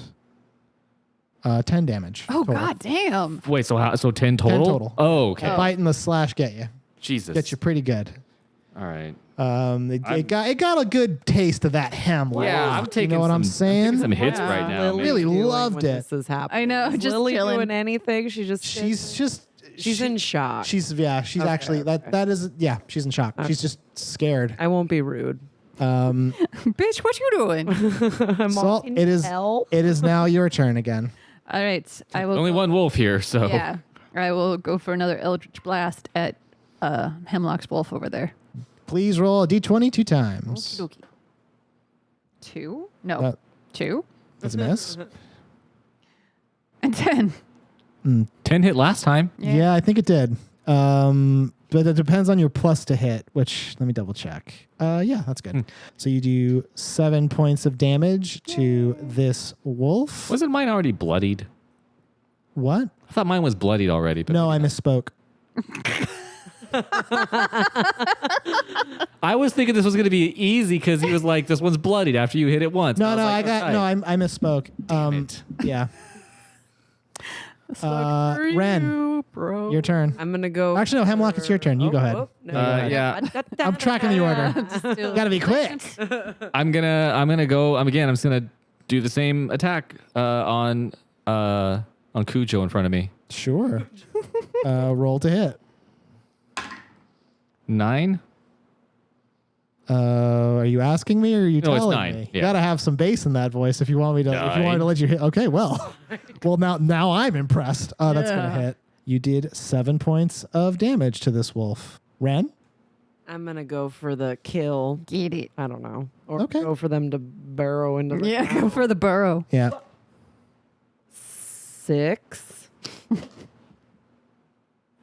10 damage. Oh, total. god damn. Wait, so 10 total? 10 total. Oh, okay. The bite and the slash get you. Jesus. Get you pretty good. All right. It got a good taste of that Hemlock. Yeah, I'm taking You know what I'm some- I'm saying? taking some hits right now. Lily really doing loved when it. This is happening. I know, Is just Lily chilling. doing anything? She's in shock. She's Okay, actually that is she's in shock. She's just scared. I won't be rude. Bitch, what you doing? I'm Salt, all, "Can it you is help?" it is now your turn again. All right. I will. Only one wolf here, so. Yeah. I will go for another Eldritch Blast at Hemlock's wolf over there. Please roll a d20 2 times. Okie dokie. 2? No. Uh, 2? That's a miss. And 10. 10 hit last time. Yeah, I think it did. But it depends on your plus to hit, which let me double check. Yeah, that's good. So you do 7 points of damage to this wolf. Wasn't mine already bloodied? What? I thought mine was bloodied already. But No, I misspoke. I was thinking this was going to be easy because he was like, this one's bloodied after you hit it once. No, was no, like, I misspoke. Damn it. Yeah. Sucks for Ren, you, bro. your turn. I'm gonna go. Actually, no, Hemlock, it's your turn. You go ahead. Yeah. I'm tracking the order. Gotta be quick. I'm gonna go. I'm just gonna do the same attack on Cujo in front of me. Sure. Roll to hit. 9. Are you asking me or are you No, it's telling 9. me? Yeah. You gotta have some bass in that voice if you want me to. If you want me to let you hit. Okay, well, now I'm impressed. That's gonna hit. You did 7 points of damage to this wolf. Ren. I'm gonna go for the kill. Get it. I don't know. Or Okay. go for them to burrow into the Yeah, go for the burrow. Yeah. 6.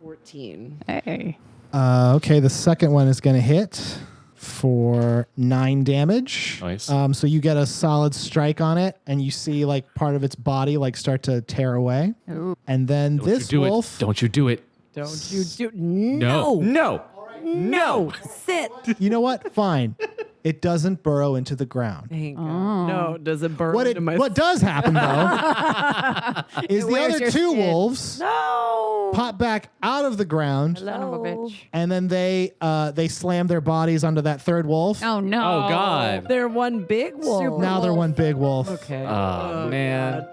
14. Hey. Okay, the second one is gonna hit for 9 damage. Nice. So you get a solid strike on it, and you see like part of its body like start to tear away, Ooh. and then Don't you this do wolf. it. Don't you do it. Don't you do? No. No. No. Sit. You know what? Fine. It doesn't burrow into the ground. Thank God. No, does it burrow into my? What does happen though is the wears other your 2 skin. wolves No. pop back out of the ground, Son of a bitch. and then they slam their bodies onto that third wolf. Oh, no. Oh, God. They're one big wolf. Super Now they're one big wolf. Okay. Oh, man. God.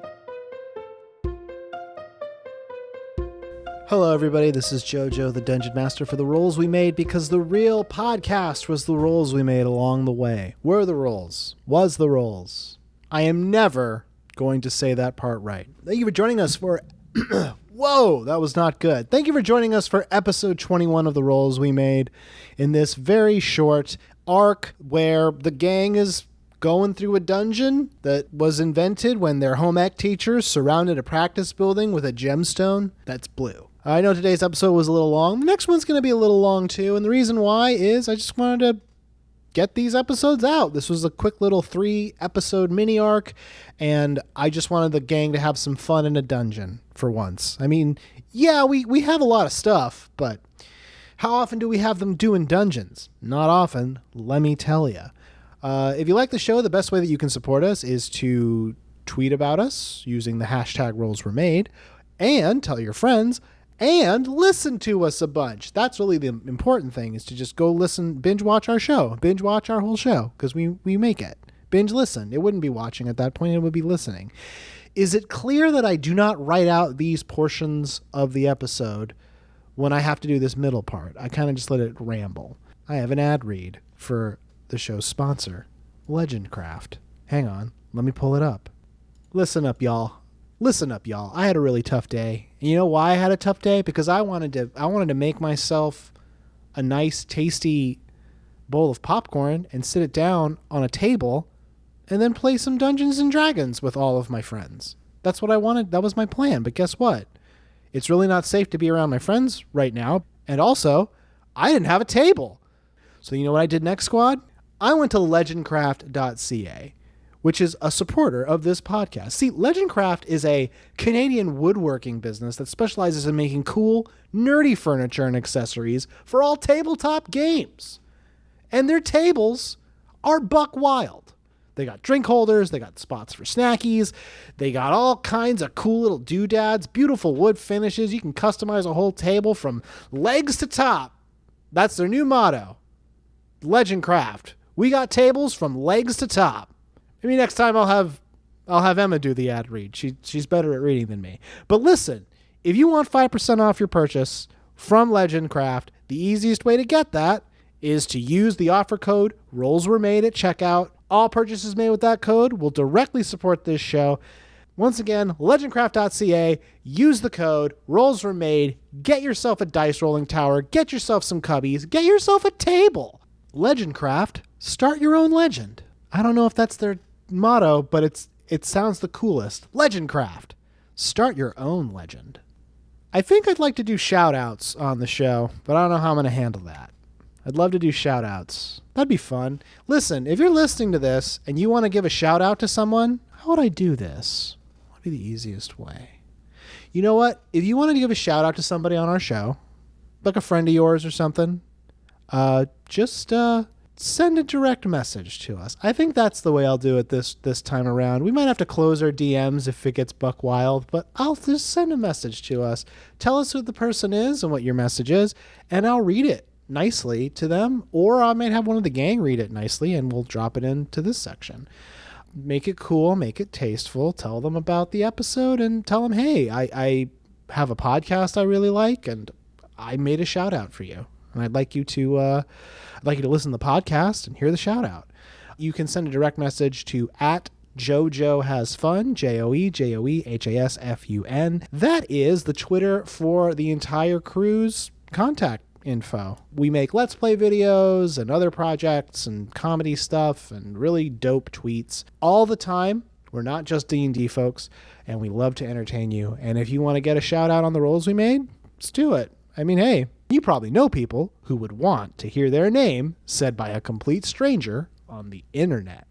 Hello, everybody. This is JoJo, the Dungeon Master, for the rolls we made, because the real podcast was the rolls we made along the way. Were the rolls? Was the rolls? I am never going to say that part right. Thank you for joining us for... Whoa, that was not good. Thank you for joining us for episode 21 of the rolls we made in this very short arc where the gang is going through a dungeon that was invented when their home ec teachers surrounded a practice building with a gemstone that's blue. I know today's episode was a little long. The next one's going to be a little long too, and the reason why is I just wanted to get these episodes out. This was a quick little 3-episode mini arc, and I just wanted the gang to have some fun in a dungeon for once. I mean, yeah, we have a lot of stuff, but how often do we have them doing dungeons? Not often, let me tell you. If you like the show, the best way that you can support us is to tweet about us using the hashtag #RollsWereMade, and tell your friends, and listen to us a bunch. That's really the important thing, is to just go listen, binge watch our show, binge watch our whole show, because we make it. Binge listen. It wouldn't be watching at that point, it would be listening. Is it clear that I do not write out these portions of the episode when I have to do this middle part? I kind of just let it ramble. I have an ad read for the show's sponsor, Legendcraft. Hang on, let me pull it up. Listen up, y'all. Listen up, y'all. I had a really tough day. And you know why I had a tough day? Because I wanted to make myself a nice, tasty bowl of popcorn and sit it down on a table and then play some Dungeons and Dragons with all of my friends. That's what I wanted. That was my plan. But guess what? It's really not safe to be around my friends right now. And also, I didn't have a table. So you know what I did next, squad? I went to legendcraft.ca, which is a supporter of this podcast. See, Legendcraft is a Canadian woodworking business that specializes in making cool, nerdy furniture and accessories for all tabletop games. And their tables are buck wild. They got drink holders, they got spots for snackies, they got all kinds of cool little doodads, beautiful wood finishes. You can customize a whole table from legs to top. That's their new motto. Legendcraft. We got tables from legs to top. Maybe next time I'll have Emma do the ad read. She's better at reading than me. But listen, if you want 5% off your purchase from Legendcraft, the easiest way to get that is to use the offer code RollsWereMade at checkout. All purchases made with that code will directly support this show. Once again, legendcraft.ca, use the code, rolls were made, get yourself a dice rolling tower, get yourself some cubbies, get yourself a table. Legendcraft, start your own legend. I don't know if that's their motto, but it sounds the coolest. Legendcraft, start your own legend. I think I'd like to do shout outs on the show, but I don't know how I'm going to handle that. I'd love to do shout outs. That'd be fun. Listen, if you're listening to this and you want to give a shout out to someone, how would I do this? What would be the easiest way? You know what? If you wanted to give a shout out to somebody on our show, like a friend of yours or something, just send a direct message to us. I think that's the way I'll do it this time around. We might have to close our DMs if it gets buck wild, but I'll just send a message to us. Tell us who the person is and what your message is, and I'll read it nicely to them, or I might have one of the gang read it nicely and we'll drop it into this section. Make it cool, make it tasteful, tell them about the episode and tell them, hey, I have a podcast I really like and I made a shout out for you. And I'd like you to listen to the podcast and hear the shout out. You can send a direct message to @JoJoHasFun, JoeJoeHasFun. That is the Twitter for the entire crew's contact info. We make Let's Play videos and other projects and comedy stuff and really dope tweets all the time. We're not just D&D folks, and we love to entertain you. And if you want to get a shout out on the rolls we made, let's do it. I mean, hey, you probably know people who would want to hear their name said by a complete stranger on the internet.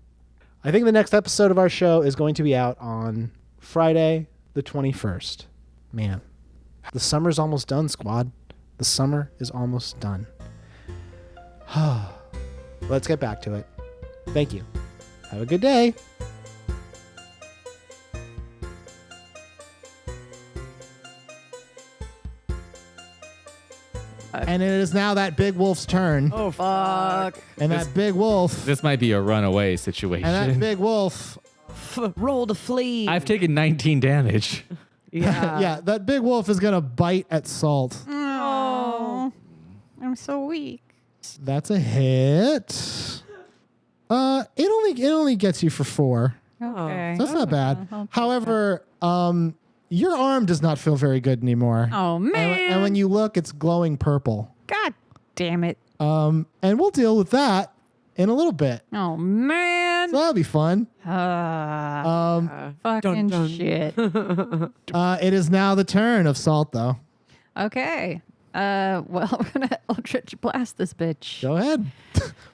I think the next episode of our show is going to be out on Friday the 21st. Man, the summer's almost done, squad. The summer is almost done. Let's get back to it. Thank you. Have a good day. And it is now that big wolf's turn. Oh, fuck. And that big wolf. This might be a runaway situation. And that big wolf. Roll to flee. I've taken 19 damage. Yeah. Yeah, that big wolf is going to bite at Salt. Oh, I'm so weak. That's a hit. It only gets you for 4. Okay. So that's not bad. I'll take However, your arm does not feel very good anymore. Oh, man. And when you look, it's glowing purple. God damn it. And we'll deal with that in a little bit. Oh, man. So that'll be fun. Fucking shit. It is now the turn of Salt, though. Okay. Well, we're going to Eldritch Blast this bitch. Go ahead.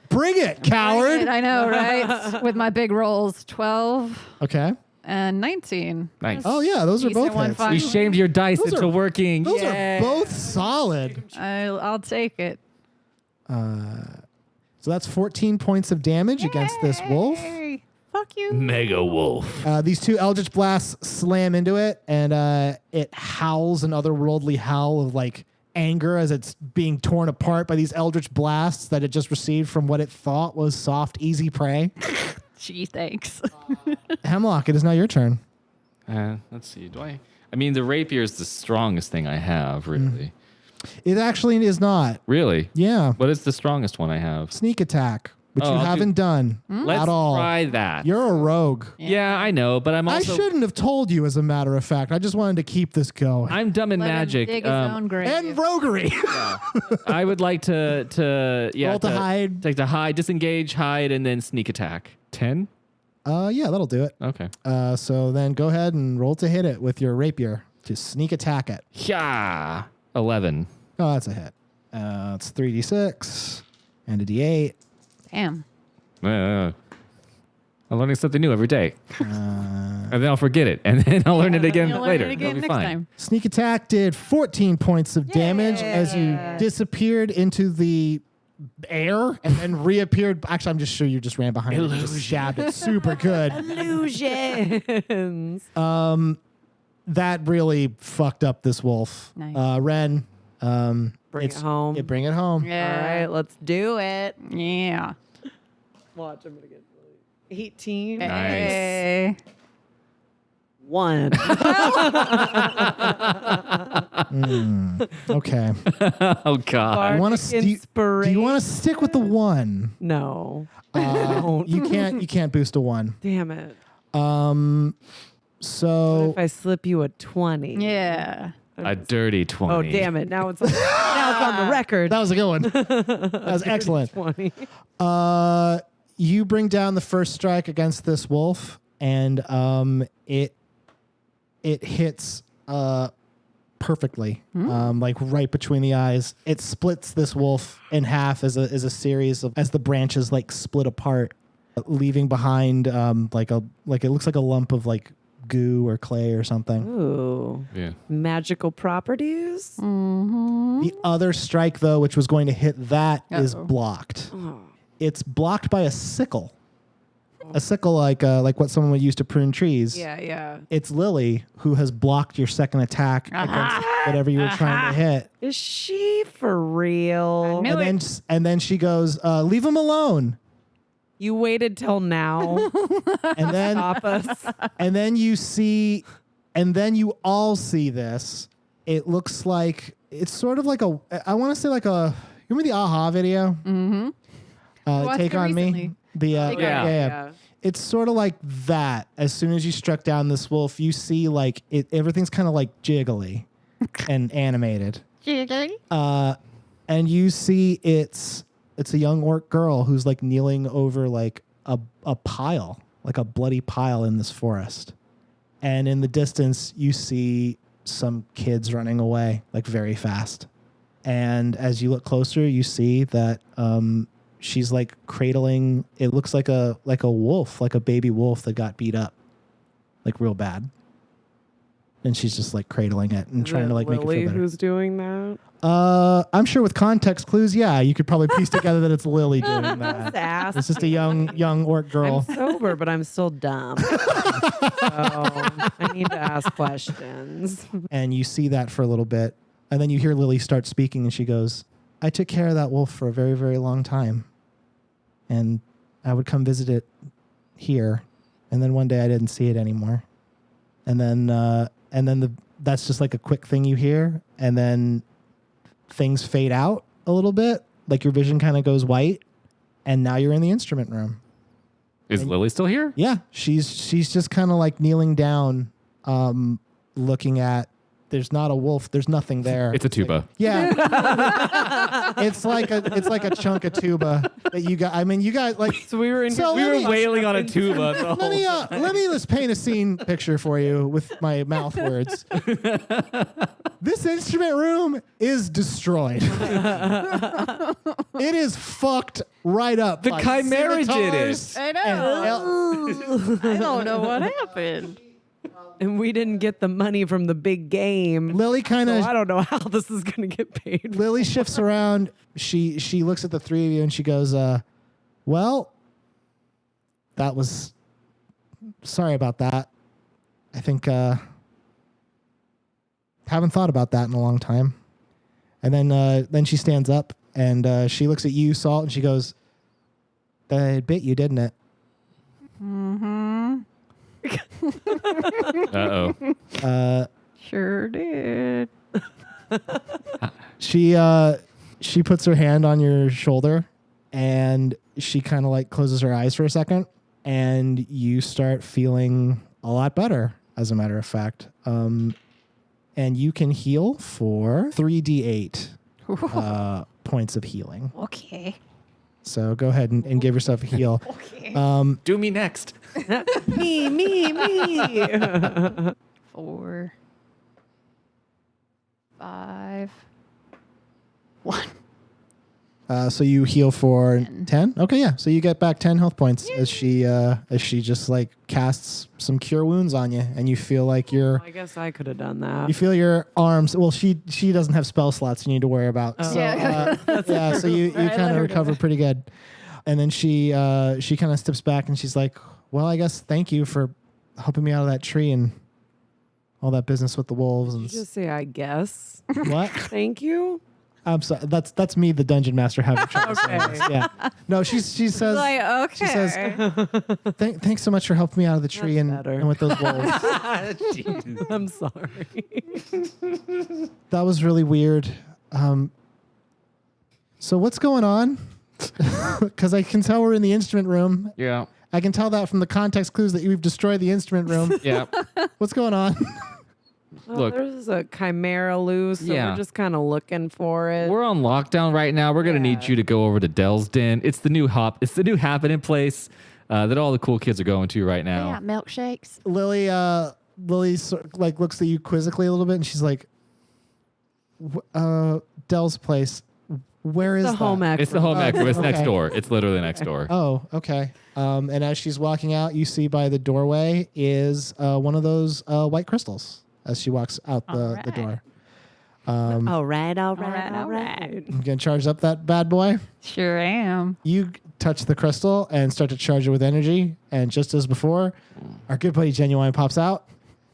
Bring it, coward. I know, right? With my big rolls, 12 Okay. and 19. Nice. Oh, yeah, those are Decent both one, hits. fine. You shamed your dice Those into are- working. Those Yay. are both solid. I'll take it. So that's 14 points of damage against this wolf. Hey, fuck you. Mega wolf. These 2 Eldritch Blasts slam into it, and it howls an otherworldly howl of like anger as it's being torn apart by these Eldritch Blasts that it just received from what it thought was soft, easy prey. Gee, thanks. Hemlock, it is now your turn. Let's see. I mean, the rapier is the strongest thing I have, really. It actually is not. Really? Yeah. What is the strongest one I have? Sneak attack, which Oh, you I'll do- haven't done Let's at all. try that. You're a rogue. Yeah, I know, but I'm also I shouldn't have told you, as a matter of fact. I just wanted to keep this going. I'm dumb in Let him magic. dig his own grave. And roguery. I would like to Roll to hide. Take to hide, disengage, hide, and then sneak attack. 10? Yeah, that'll do it. Okay. So then go ahead and roll to hit it with your rapier to sneak attack it. Yeah. 11. Oh, that's a hit. It's 3d6 and a d8. Damn. I'm learning something new every day. And then I'll forget it. And then I'll learn it again You'll learn later. it again It'll be next fine. time. Sneak attack did 14 points of damage as you disappeared into the air and then reappeared. Actually, I'm just sure you just ran behind it and just stabbed it super good. Illusions. That really fucked up this wolf. Nice. Ren, Bring it home. Bring it home. All right, let's do it. Yeah. Watch, I'm going to get 18. Nice. Hey. 1. Okay. Oh, God. You wanna do you want to stick with the 1? No. You can't boost a 1. Damn it. So If I slip you a 20. Yeah. A dirty 20. Oh, damn it. Now it's on the record. that was a good one. That was excellent. 20. You bring down the first strike against this wolf, and it hits perfectly, like right between the eyes. It splits this wolf in half as a series of as the branches like split apart, leaving behind like it looks like a lump of like goo or clay or something. Ooh. Yeah. Magical properties? The other strike, though, which was going to hit that, is blocked. Oh. It's blocked by a sickle. A sickle like what someone would use to prune trees. Yeah. It's Lily who has blocked your second attack against whatever you were trying to hit. Is she for real? knew And then she goes, leave him alone. You waited till now. And then Stop us. and then you all see this. It looks like it's sort of like I want to say like a, remember the Aha video? Mm-hmm. Watched Take it on recently. Me. The Yeah. It's sort of like that. As soon as you struck down this wolf, you see like everything's kind of like jiggly and animated. And you see it's a young orc girl who's like kneeling over like a pile, like a bloody pile in this forest. And in the distance, you see some kids running away like very fast. And as you look closer, you see that she's like cradling. It looks like a wolf, like a baby wolf that got beat up, like real bad. And she's just like cradling it and trying to like make it Lily feel better. who's doing that? I'm sure with context clues, yeah, you could probably piece together that it's Lily doing that. Ass. It's just a young orc girl. I'm sober, but I'm still dumb. So I need to ask questions. And you see that for a little bit. And then you hear Lily start speaking and she goes, I took care of that wolf for a very, very long time. And I would come visit it here. And then one day I didn't see it anymore. And then that's just like a quick thing you hear. And then things fade out a little bit. Like your vision kind of goes white. And now you're in the instrument room. Is Lily still here? Yeah. She's just kind of like kneeling down, looking at, there's not a wolf. There's nothing there. It's a tuba. Yeah. it's like a chunk of tuba that you got. I mean, you guys like. So we were in So We let were me- wailing on a tuba. the Let whole- me let me just paint a scene picture for you with my mouth words. This instrument room is destroyed. It is fucked right up. The by Chimera did scimitars I and know. I don't know what happened. and we didn't get the money from the big game. Lily kind So of I don't know how this is going to get paid. Lily shifts around. She looks at the three of you and she goes, well, that was sorry about that. I think haven't thought about that in a long time. And then she stands up and she looks at you, Salt, and she goes, that bit you, didn't it? Uh-oh. Sure did. She puts her hand on your shoulder and she kind of like closes her eyes for a second and you start feeling a lot better, as a matter of fact. And you can heal for 3d8 points of healing. Okay. So go ahead and give yourself a heal. Okay. Do me next. me. 4, 5, 1. So you heal for 10? Okay, yeah. So you get back 10 health points as she just like casts some cure wounds on you and you feel like you're I guess I could have done that. you feel your arms. Well, she doesn't have spell slots you need to worry about. So, Yeah. yeah. So you Right, kind let of her recover pretty good. And then she kind of steps back and she's like, "Well, I guess thank you for helping me out of that tree and all that business with the wolves Did and you just say I guess? what." Thank you. I'm sorry. That's me, the dungeon master, having trouble saying this. Yeah. No, she says. Like, okay. She says, thanks so much for helping me out of the tree That's and better. with those wolves. I'm sorry. That was really weird. So what's going on? Because I can tell we're in the instrument room. Yeah. I can tell that from the context clues that you've destroyed the instrument room. Yeah. What's going on? Well, Look. there's a chimera loose, so Yeah. we're just kind of looking for it. We're on lockdown right now. We're gonna need you to go over to Dell's Den. It's the new happening place that all the cool kids are going to right now. Yeah, milkshakes. Lily like looks at you quizzically a little bit, and she's like, Dell's place. Where is the that? home ec. It's the home ec room. It's next okay. door. It's literally next door. Oh, okay. And as she's walking out, you see by the doorway is one of those white crystals as she walks out the door. All right. I'm gonna charge up that bad boy. Sure am. You touch the crystal and start to charge it with energy, and just as before, our good buddy Genuine pops out,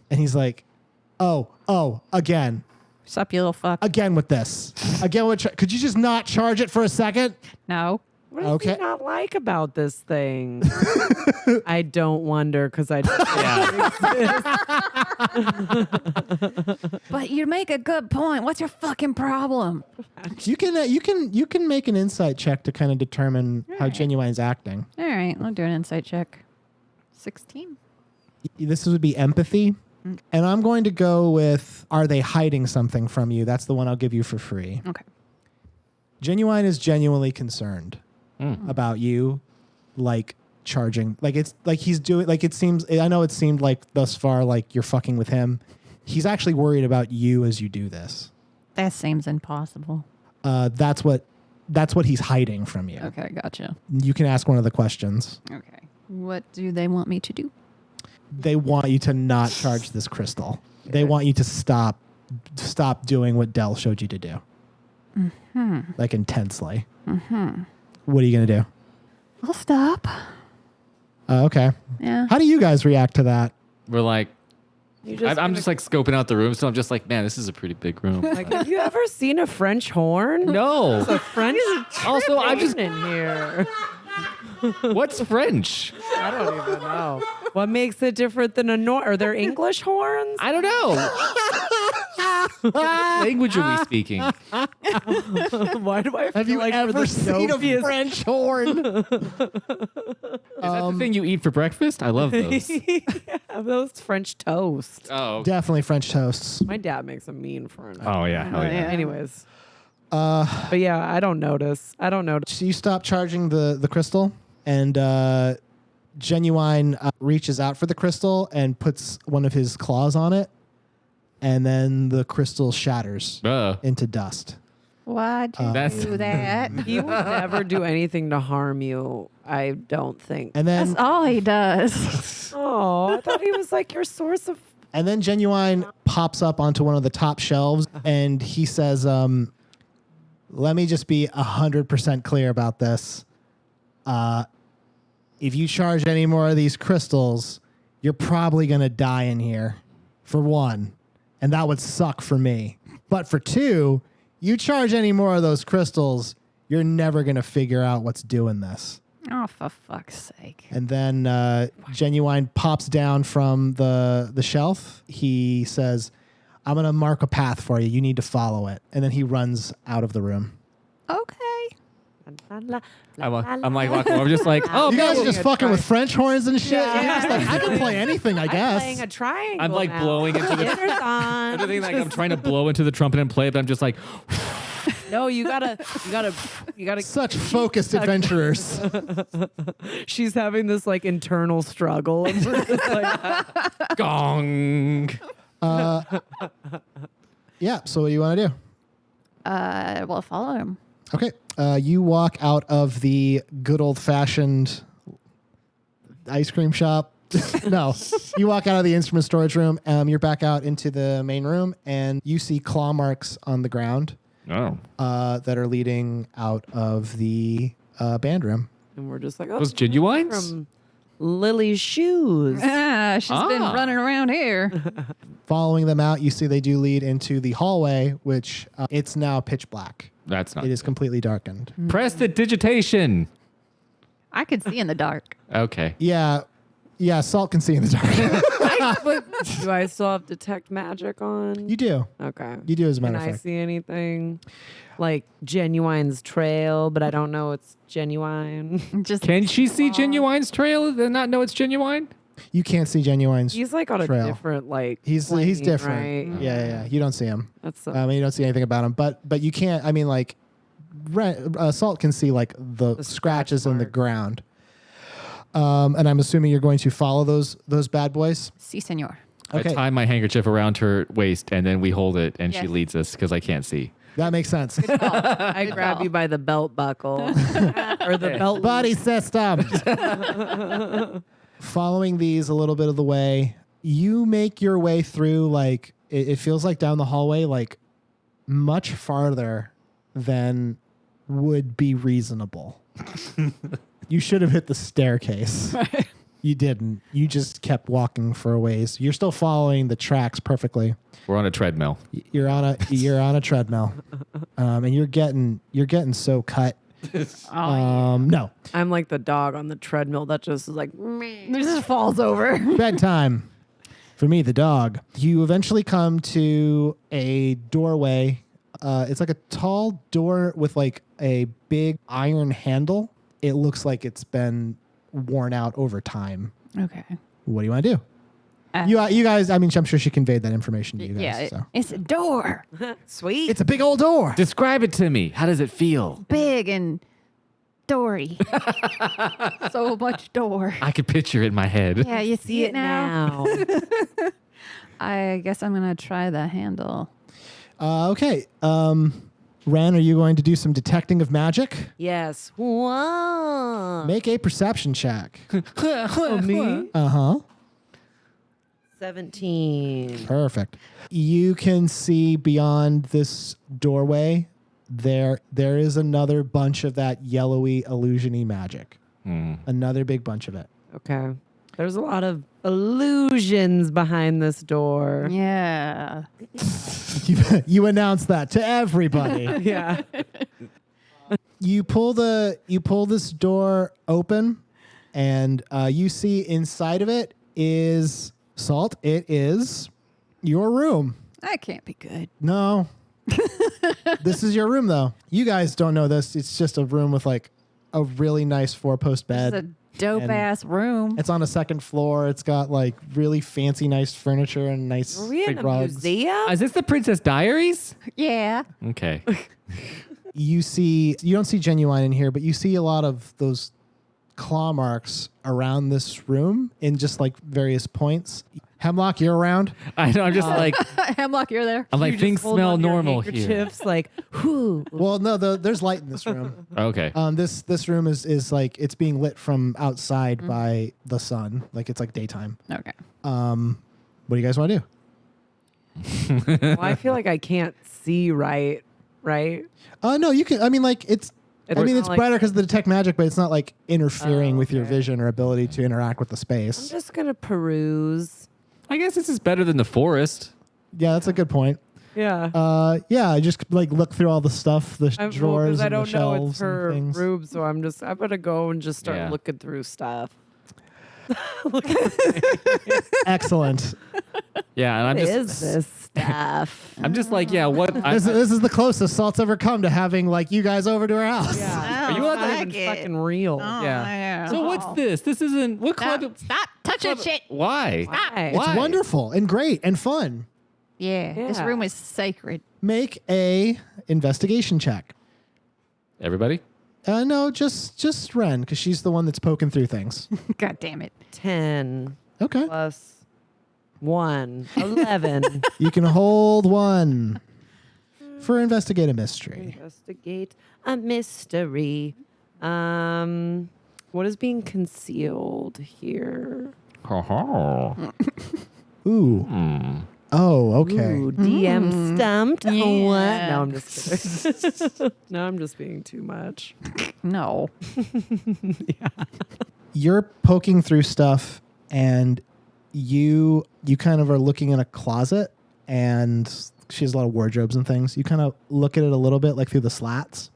and he's like, "Oh, again Sup, you little fuck. with this. Again with could you just not charge it for a second?" No. What does Okay. he not like about this thing? I don't wonder because I But you make a good point. What's your fucking problem? You can make an insight check to kind of determine how Genuine's acting. All right, I'll do an insight check. 16. This would be empathy. And I'm going to go with, are they hiding something from you? That's the one I'll give you for free. Okay. Genuine is genuinely concerned about you, like charging. Like it's like he's doing, like it seems, I know it seemed like thus far like you're fucking with him. He's actually worried about you as you do this. That seems impossible. That's what he's hiding from you. Okay, gotcha. You can ask one of the questions. Okay. What do they want me to do? They want you to not charge this crystal. They want you to stop doing what Dell showed you to do. Like intensely. What are you going to do? I'll stop. Okay. Yeah. How do you guys react to that? We're like, You I'm just like scoping out the room, so I'm just like, man, this is a pretty big room. like, have you ever seen a French horn? No. A French Also, I'm just. in here. What's French? I don't even know. What makes it different than a Are there English horns? I don't know. What language are we speaking? Why do I feel Have you like ever we're the seen a dopiest- French horn? Is that the thing you eat for breakfast? I love those. Yeah, those French toast. Oh. Definitely French toasts. My dad makes a mean French. Oh yeah. Hell yeah. Anyways. But yeah, I don't notice. So you stop charging the crystal, and Genuine reaches out for the crystal and puts one of his claws on it, and then the crystal shatters into dust. Why'd you That's- do that? He would never do anything to harm you, I don't think. And then That's all he does. Oh, I thought he was like your source of. And then Genuine pops up onto one of the top shelves, and he says, let me just be 100% clear about this. If you charge any more of these crystals, you're probably going to die in here, for one. And that would suck for me. But for two, you charge any more of those crystals, you're never going to figure out what's doing this. Oh, for fuck's sake. And then Genuine pops down from the shelf. He says, I'm going to mark a path for you. You need to follow it. And then he runs out of the room. Okay. I'm like walking over, just like, oh, You man, guys are just fucking with French horns and shit. Yeah. You're just like, I can play anything, I guess. I'm playing a triangle. I'm like now. blowing into the. Glitters on. Everything like I'm trying to blow into the trumpet and play, but I'm just like, No, you gotta. Such focused adventurers. She's having this like internal struggle. And we're just like, gong. Yeah, so what do you want to do? Well, follow him. Okay. You walk out of the good old-fashioned ice cream shop. No. You walk out of the instrument storage room. You're back out into the main room, and you see claw marks on the ground Oh. that are leading out of the band room. and we're just like, oh, Those Genuines? from Lily's shoes. She's been running around here. Following them out, you see they do lead into the hallway, which it's now pitch black. That's not. It is completely darkened. Prestidigitation. I could see in the dark. Okay. Yeah, Salt can see in the dark. I Do I still have detect magic on? You do. Okay. You do, as a matter Can of I fact. see anything like Genuine's trail, but I don't know it's genuine? Just Can she see Genuine's trail and not know it's genuine? You can't see Genuine's. He's like on trail. a different He's plane, different. right? Yeah. You don't see him. That's You don't see anything about him. But you can't. I mean, like, Salt can see like the scratches scratch in the marks. ground. And I'm assuming you're going to follow those bad boys. si, senor. Okay, I tie my handkerchief around her waist and then we hold it and she Yes. leads us because I can't see. that makes sense. I grab you by the belt buckle or the belt. Buddy system. Following these a little bit of the way, you make your way through, like, it feels like down the hallway, like much farther than would be reasonable. You should have hit the staircase. You didn't. You just kept walking for a ways. You're still following the tracks perfectly. We're on a treadmill. You're on a treadmill, and you're getting so cut. No, I'm like the dog on the treadmill that just is like. It just falls over. bedtime. For me, the dog. You eventually come to a doorway. It's like a tall door with like a big iron handle. It looks like it's been worn out over time. Okay. What do you want to do? Uh, You guys, I mean, I'm sure she conveyed that information to you guys. Yeah, so. it's a door. Sweet. It's a big old door. Describe it to me. How does it feel? Big and dory. So much door. I could picture it in my head. Yeah, you see it now? now. I guess I'm going to try the handle. Okay. Ren, are you going to do some detecting of magic? Yes. Whoa. Make a perception check. Me? Uh-huh. 17. Perfect. You can see beyond this doorway, there is another bunch of that yellowy illusion-y magic. Another big bunch of it. Okay. There's a lot of illusions behind this door. Yeah. You announce that to everybody. Yeah. You pull this door open, and you see inside of it is Salt. It is your room. That can't be good. No. This is your room, though. You guys don't know this. It's just a room with like a really nice 4-post bed. It's a dope ass room. It's on a second floor. It's got like really fancy, nice furniture and nice Are we in big a rugs. museum? Is this the Princess Diaries? Yeah. Okay. You don't see Genuine in here, but you see a lot of those claw marks around this room in just like various points. Hemlock, you're around. I know. I'm just like, Hemlock, you're there. I'm like, You just things hold smell on to your normal here. handkerchiefs, like, whoo. Well, no, there's light in this room. Okay. This room is like it's being lit from outside by the sun. Like it's like daytime. Okay. What do you guys want to do? Well, I feel like I can't see right. No, you can. I mean, like it's. It's I mean, not it's like- brighter because of the detect magic, but it's not like interfering with your okay. vision or ability to interact with the I'm space. just going to peruse. I guess this is better than the forest. Yeah, that's a good point. Yeah. Yeah, I just like look through all the stuff, the Well, drawers, I and the don't know shelves it's her and things. room, so I'm gonna go and just start Yeah. looking through stuff. Excellent. Yeah, and I'm What just, is this stuff? I'm just like, yeah. What? This is the closest Salt's ever come to having like you guys over to her house. Yeah. Are Are you you allowed not to even like it? fucking real? Yeah. So what's this? This isn't what Stop, club? stop touching shit. Why? Why? It's Why? wonderful and great and fun. Yeah, this Yeah. room is sacred. Make a investigation check. Everybody. No, just Ren, because she's the one that's poking through things. God damn it. 10 Okay. plus 1. 11. You can hold one for investigate a mystery. Investigate a mystery. What is being concealed here? Ooh. Oh, okay. Ooh, DM stumped. Yeah. What? No, I'm just kidding. No, I'm just being too much. No. You're poking through stuff, and you kind of are looking in a closet, and she has a lot of wardrobes and things. You kind of look at it a little bit, like through the slats.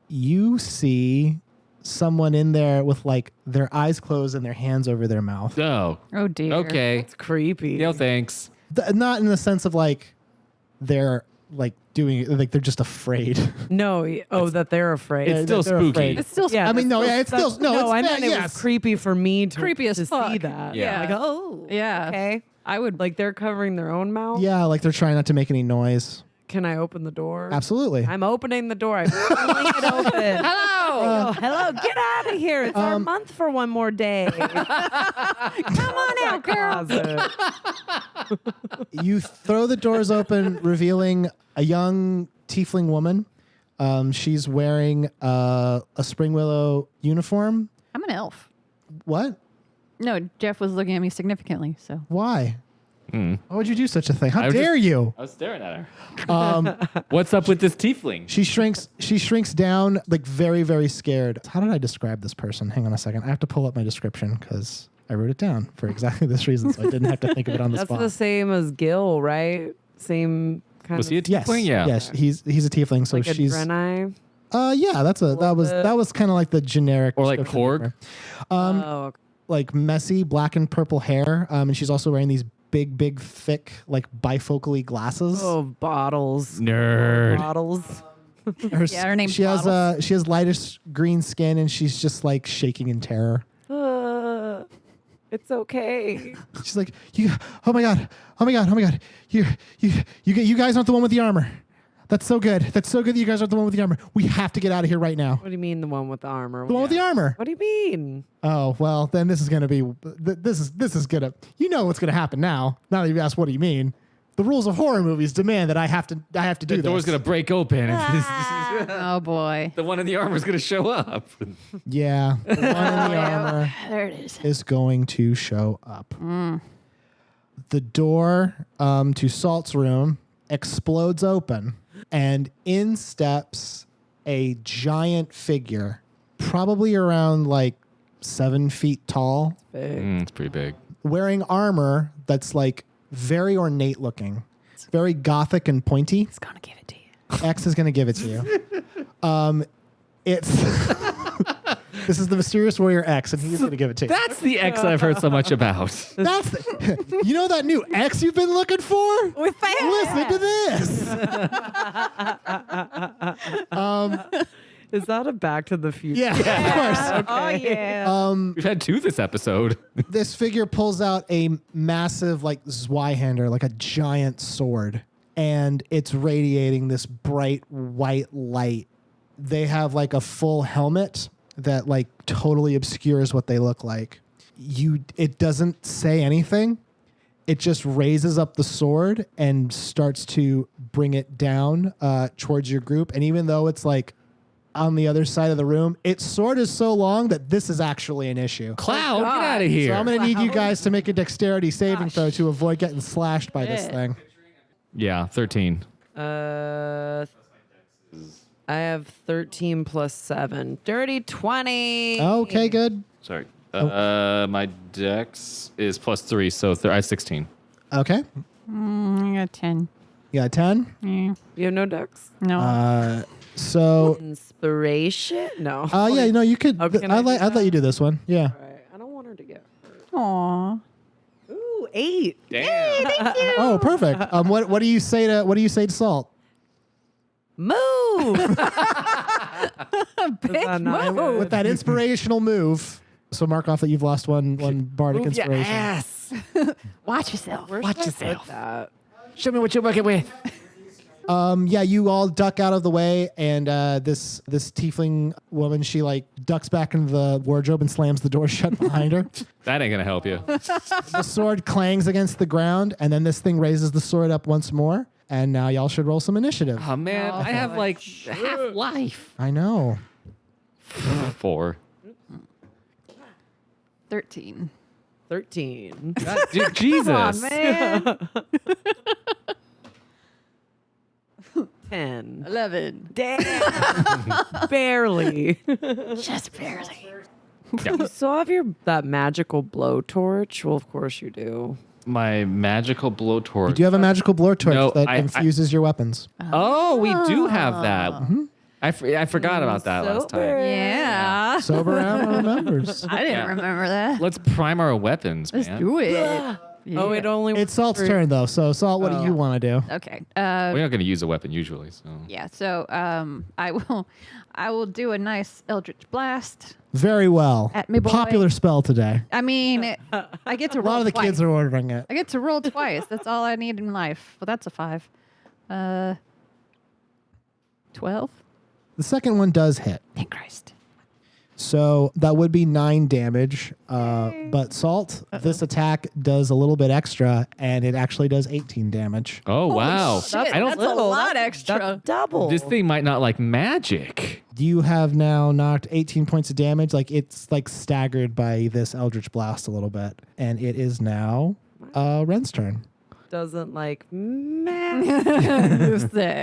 You see someone in there with like their eyes closed and their hands over their mouth. Oh. Oh dear. Okay. It's creepy. No, thanks. Not in the sense of like they're like doing like they're just afraid. No. That they're afraid. It's still they're spooky. afraid. It's still Yeah, I mean, no, that's yeah, it's still no. No, it's I bad, meant it yes. was creepy for me to Creepy as to fuck. see that. Yeah. Like, oh, Yeah. okay. I would Like they're covering their own mouth. Yeah, like they're trying not to make any noise. Can I open the door? Absolutely. I'm opening the door. I'm pulling it open. Hello. Hello. Get out of here. It's our month for one more day. Come on out, girl. You throw the doors open, revealing a young tiefling woman. She's wearing a Springwillow uniform. I'm an elf. What? No, Jeff was looking at me significantly, so. Why? Hmm. Why would you do such a thing? How I was dare you? I was staring at her. What's up with this tiefling? She shrinks down, like very, very scared. How did I describe this person? Hang on a second. I have to pull up my description because I wrote it down for exactly this reason, so I didn't have to think of it on the That's spot. the same as Gil, right? Same kind Was of. he a Yes. tiefling? Yeah. Yes, he's a tiefling, so like a she's Draenei? yeah, that was kind of like the generic Or like description Korg? of her. Oh, okay. Like messy black and purple hair, and she's also wearing these big, thick, like bifocally glasses. Oh, bottles. Nerd. Bottles. Her name's she has Bottles. she has lightish green skin, and she's just like shaking in terror. It's okay. She's like, oh my god, you guys aren't the one with the armor. That's so good. That's so good that you guys aren't the one with the armor. We have to get out of here right now. What do you mean the one with the armor? The one with the armor. What do you mean? Oh well, then this is gonna be this is gonna. You know what's gonna happen now. Now that you've asked, what do you mean? The rules of horror movies demand that I have to do The this. door's going to break open. Oh boy. The one in the armor is going to show up. Yeah, the one in the armor There it is. is going to show up. The door to Salt's room explodes open, and in steps a giant figure, probably around like 7 feet tall, Big. It's pretty big. wearing armor that's like very ornate looking, very gothic and pointy. It's gonna give it to you. X is going to give it to you. It's this is the mysterious warrior X, and he's going to give it to you. That's the X I've heard so much about. That's you know that new X you've been looking for. We found Listen to this. Is that a Back to the Future? Yeah, of course. Oh yeah. We've had 2 this episode. This figure pulls out a massive, like Zweihander, like a giant sword, and it's radiating this bright white light. They have like a full helmet that like totally obscures what they look like. It doesn't say anything. It just raises up the sword and starts to bring it down towards your group. And even though it's like on the other side of the room, its sword is so long that this is actually an issue. Cloud, get out of here. So I'm going to need you guys to make a dexterity saving throw to avoid getting slashed by this thing. Yeah, 13. I have 13 plus 7. Dirty 20. Okay, good. Sorry. My dex is plus 3, so I have 16. Okay. I got 10. You got 10? Yeah. You have no ducks? No. So, Inspiration? No. yeah, no, you could. Okay, can I do I'd let you do this one. Yeah. All right. I don't want her to get hurt. Aw. Ooh, 8. Damn. Oh, perfect. What do you say to Salt? Move. Big not move. With that inspirational move. So mark off that you've lost one bardic inspiration. Ass. Watch yourself. Watch yourself. That. Show me what you're working with. Yeah, you all duck out of the way, and this tiefling woman, she like ducks back into the wardrobe and slams the door shut behind her. That ain't going to help you. The sword clangs against the ground, and then this thing raises the sword up once more. And now y'all should roll some initiative. Oh, man. I have like half life. I know. 4. 13. 13. Dude, Jesus. Come on, man. 10. 11. Damn. Barely. Just barely. You still have that magical blowtorch? Well, of course you do. My magical blowtorch. Do you have a magical blowtorch No, that I- infuses your weapons? Oh, we do have that. I forgot about that last time. Yeah. Sober Emma remembers. I didn't remember that. Let's prime our weapons, Let's man. do it. Oh, it only. It's Salt's turn though. So Salt, what do you want to do? Okay. We're not going to use a weapon usually, so. Yeah. So I will do a nice Eldritch Blast. Very well. At me, boy. Popular spell today. I mean, I get to A roll lot of the twice. kids are ordering it. I get to roll twice. That's all I need in life. Well, that's a 5. 12. The second one does hit. Thank Christ. So that would be 9 damage. But Salt, this attack does a little bit extra, and it actually does 18 damage. Oh, wow. Shit, that's a lot extra. That's double. This thing might not like magic. You have now knocked 18 points of damage. Like it's like staggered by this Eldritch Blast a little bit. And it is now Ren's turn. doesn't like math.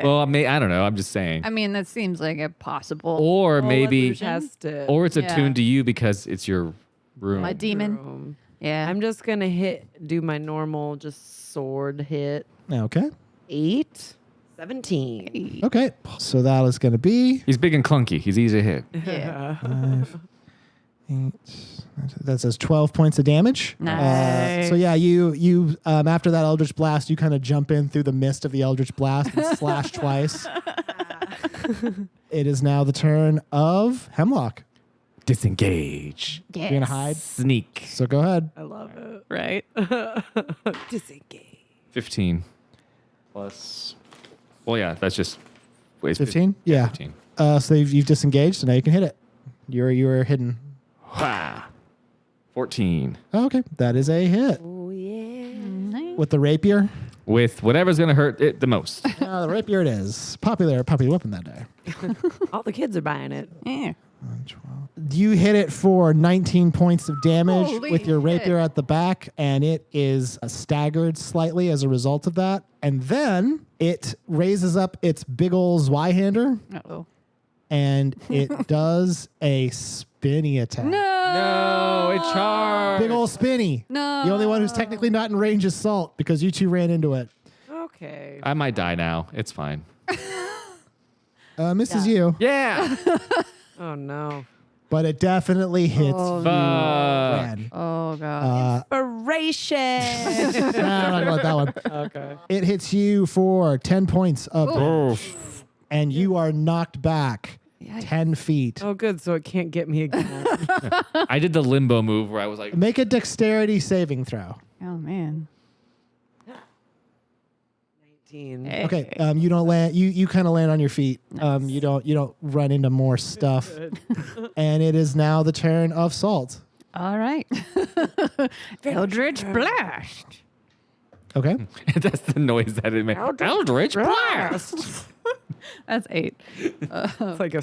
Well, I don't know. I'm just saying. I mean, that seems like a possible. Or maybe, Test it. or it's Yeah. attuned to you because it's your room. My demon. Yeah. I'm just gonna do my normal just sword hit. Okay. 8, 17. Okay. So that is going to be He's big and clunky. He's easy to hit. Yeah. 8. That says 12 points of damage. Nice. So yeah, you after that Eldritch Blast, you kind of jump in through the mist of the Eldritch Blast and slash twice. It is now the turn of Hemlock. Disengage. Yes. You're gonna hide. Sneak. So go ahead. I love it. Right. Disengage. 15 plus. Well, yeah, that's just. Wait, 15. Yeah. 15. So you've disengaged, so now you can hit it. You're hidden. Ha! 14 Oh, okay, that is a hit Oh yeah. with the rapier. with whatever's gonna hurt it the most. The rapier it is popular weapon that day. All the kids are buying it. Yeah. You hit it for 19 points of damage Holy with your rapier shit. at the back, and it is staggered slightly as a result of that. And then it raises up its big ol' Zweihander, Uh-oh. and it does a spinny attack. No, it charged. Big ol' spinny. No. The only one who's technically not in range is Salt because you two ran into it. Okay. I might die now. It's fine. Misses you, Yeah. Oh no. but it definitely hits Fuck. Ren. Oh god. Inspiration. I'm not about that one. Okay. It hits you for 10 points of Oh. and you are knocked back Yikes. 10 feet. Oh, good. So it can't get me again. I did the limbo move where I was like, Make a dexterity saving throw. Oh man. 19. Hey. Okay, you don't land. You kind of land on your feet. You don't run into more stuff. And it is now the turn of Salt. All right. Eldritch Blast. Okay, that's the noise that it made. Eldritch Blast. That's 8. It's like a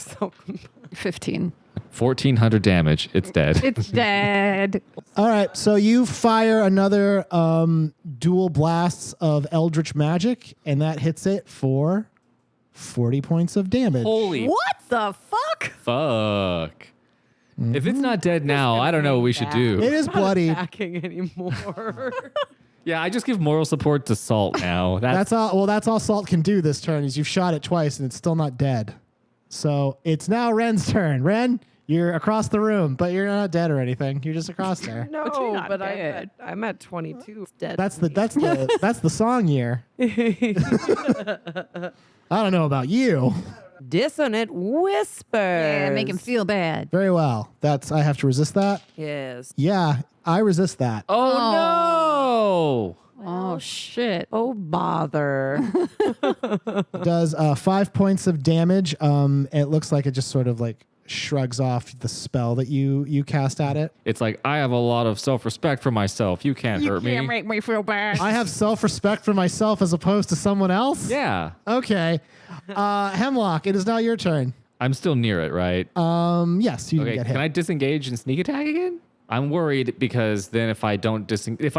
15. 1,400 damage. It's dead. It's dead. all right. So you fire another dual blasts of Eldritch magic, and that hits it for 40 points of damage. Holy What the fuck? fuck. If it's not dead now, I don't know what we should do. It is bloody. attacking anymore. Yeah, I just give moral support to Salt now. That's all. Well, that's all Salt can do this turn. Is you've shot it twice and it's still not dead. So it's now Ren's turn. Ren, you're across the room, but you're not dead or anything. You're just across there. No, you're not but dead. I'm at 22. It's dead. That's the song year. I don't know about you. Dissonant whispers. Yeah, make him feel bad. Very well. I have to resist that. Yes. Yeah, I resist that. Oh, Oh shit. Oh bother. Does 5 points of damage. It looks like it just sort of like shrugs off the spell that you cast at it. It's like, I have a lot of self-respect for myself. You can't hurt me. make me feel bad. I have self-respect for myself as opposed to someone else. Yeah. Okay. Hemlock, it is now your turn. I'm still near it, right? Yes, you Okay, can get hit. can I disengage and sneak attack again? I'm worried because then if I don't disengage,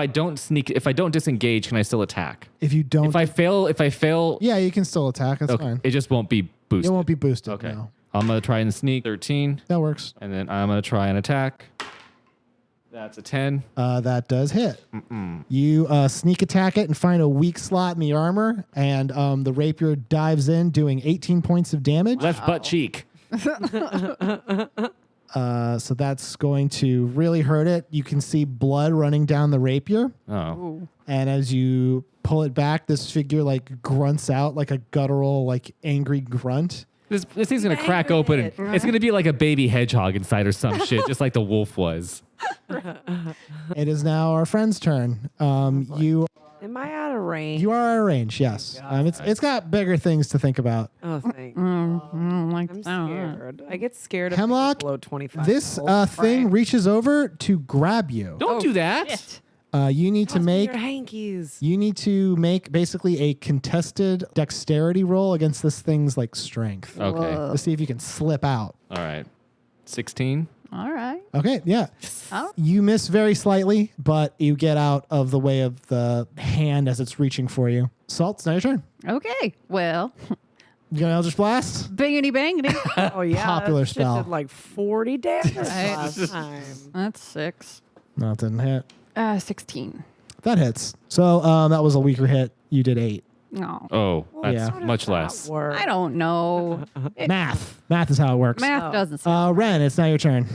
can I still attack? If you don't, If I fail, yeah, you can still attack. That's okay, fine. it just won't be It boosted. won't be boosted. Okay. No. I'm gonna try and sneak 13, That works. and then I'm gonna try and attack That's a 10. That does hit. You sneak attack it and find a weak slot in the armor, and the rapier dives in, doing 18 points of damage. Left butt cheek. So that's going to really hurt it. You can see blood running down the rapier. Oh. And as you pull it back, this figure like grunts out like a guttural, like angry grunt. This thing's going to crack open. And it's going to be like a baby hedgehog inside or some shit, just like the wolf was. It is now our friend's turn. You Am I out of range? You are out of range, yes. It's got bigger things to think about. Oh, thanks. Like I'm that. scared. I get scared of Hemlock, below 25. This thing reaches over to grab you. Don't do that. You need to make your hankies. You need to make basically a contested dexterity roll against this thing's like strength Okay. to see if you can slip out. All right. 16. All right. Okay, yeah. Oh. You miss very slightly, but you get out of the way of the hand as it's reaching for you. Salt, it's now your turn. Okay. Well, You gonna Eldritch Blast? bangity bangity. Oh, yeah. Popular that shit spell. did like 40 damage Right. last time. That's 6. No, it didn't hit. 16. That hits. So that was a weaker hit. You did 8. No. Oh, that's Yeah. much less. I don't know. Math. Math is how it works. Math doesn't sound. Ren, it's now your turn.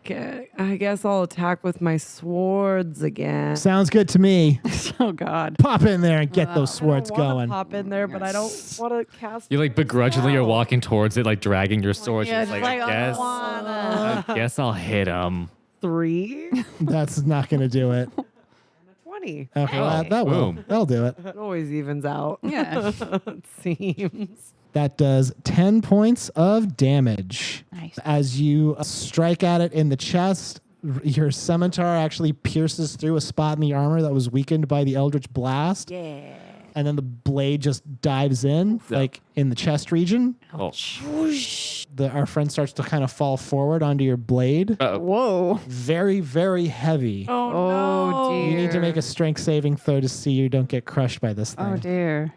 Okay, I guess I'll attack with my swords again. Sounds good to me. Oh, God. Pop in there and get those swords I don't wanna going. pop in there, but I don't want to cast. You like begrudgingly are walking towards it, like dragging your sword. Yeah, Just it's like, like, I guess I'll hit him. 3 That's not going to do it. 20. Okay, that will. Boom. That'll do it. It always evens out. Yeah. It seems. That does 10 points of damage. Nice. As you strike at it in the chest, your scimitar actually pierces through a spot in the armor that was weakened by the Eldritch Blast. Yeah. And then the blade just dives in, Yeah. like in the chest region. Oh. Our friend starts to kind of fall forward onto your blade. Whoa. Very, very heavy. Oh, Oh, no. dear. You need to make a strength saving throw to see you don't get crushed by this thing. Oh, dear.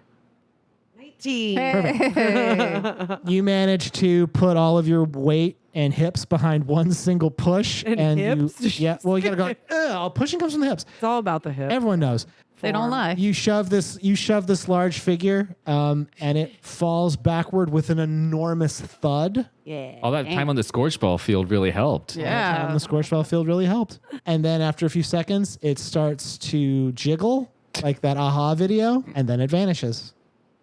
19. Hey. You manage to put all of your weight and hips behind one single push. And hips? Yeah, well, you got to go like, ugh, pushing comes from the hips. It's all about the hip. Everyone knows. They don't lie. You shove this large figure, and it falls backward with an enormous thud. Yeah. All that time on the Scorch Ball field really helped. Yeah. And the scorch ball field really helped. And then after a few seconds, it starts to jiggle like that aha video, and then it vanishes,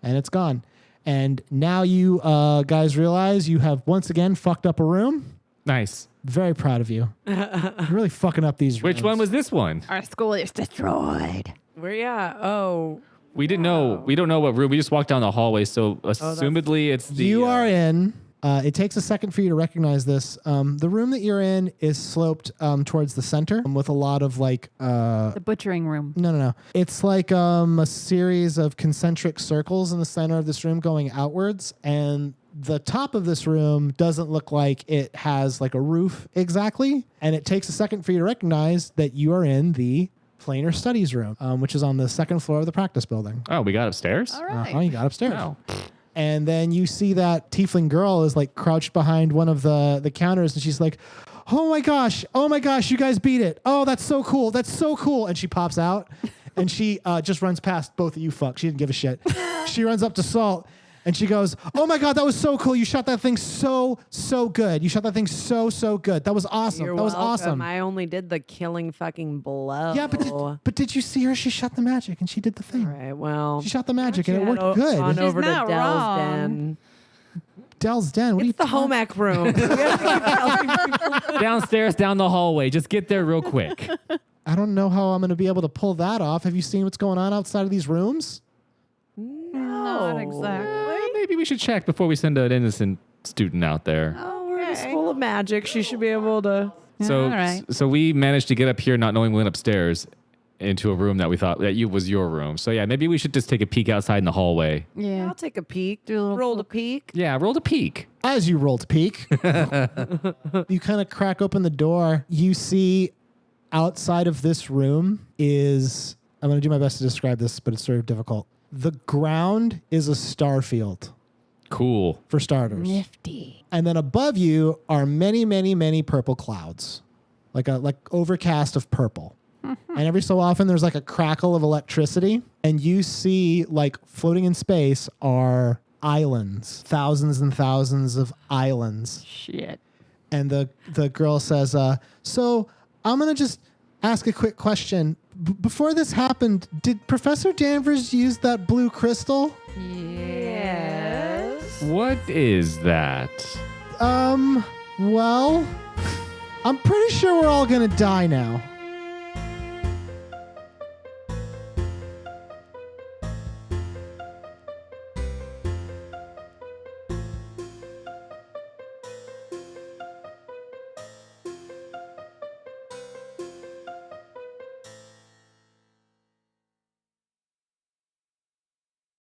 and it's gone. And now you guys realize you have once again fucked up a room. Nice. Very proud of you. You're really fucking up these rooms. Which one was this one? Our school is destroyed. Where you at? Oh. We didn't know. We don't know what room. We just walked down the hallway, so assumedly it's the. You are in. It takes a second for you to recognize this. The room that you're in is sloped towards the center with a lot of like. The butchering room. No. It's like a series of concentric circles in the center of this room going outwards, and the top of this room doesn't look like it has like a roof exactly. And it takes a second for you to recognize that you are in the planar studies room, which is on the second floor of the practice building. Oh, we got upstairs. All right. You got upstairs. Wow. And then you see that tiefling girl is like crouched behind one of the counters, and she's like, oh my gosh, you guys beat it. Oh, that's so cool. That's so cool. And she pops out and she just runs past both of you fuck. She didn't give a shit. She runs up to Salt and she goes, oh my God, that was so cool. You shot that thing so good. You shot that thing so good. That was awesome. You're That was welcome. awesome. I only did the killing fucking blow. Yeah, but did you see her? She shot the magic and she did the thing. All right, well. She shot the magic and it Head worked good. On She's over to not Dell's wrong. Den. Dell's Den. What are you It's the home ec room. We have to keep telling people. Downstairs, down the hallway. Just get there real quick. I don't know how I'm going to be able to pull that off. Have you seen what's going on outside of these rooms? Not exactly. Maybe we should check before we send an innocent student out there. Oh, we're in a school of magic. She should be able to. So, All right. so we managed to get up here, not knowing we went upstairs into a room that we thought that was your room. So yeah, maybe we should just take a peek outside in the hallway. Yeah. I'll take a peek. Do a little Roll a poke. peek. Yeah, roll a peek. As you roll to peek, you kind of crack open the door. You see outside of this room is, I'm going to do my best to describe this, but it's sort of difficult. The ground is a star field. Cool. for starters. Nifty. And then above you are many, many, many purple clouds, like overcast of purple. And every so often there's like a crackle of electricity, and you see like floating in space are islands, thousands and thousands of islands. Shit. And the girl says, so I'm going to just ask a quick question. Before this happened, did Professor Danvers use that blue crystal? Yes. What is that? Well, I'm pretty sure we're all going to die now.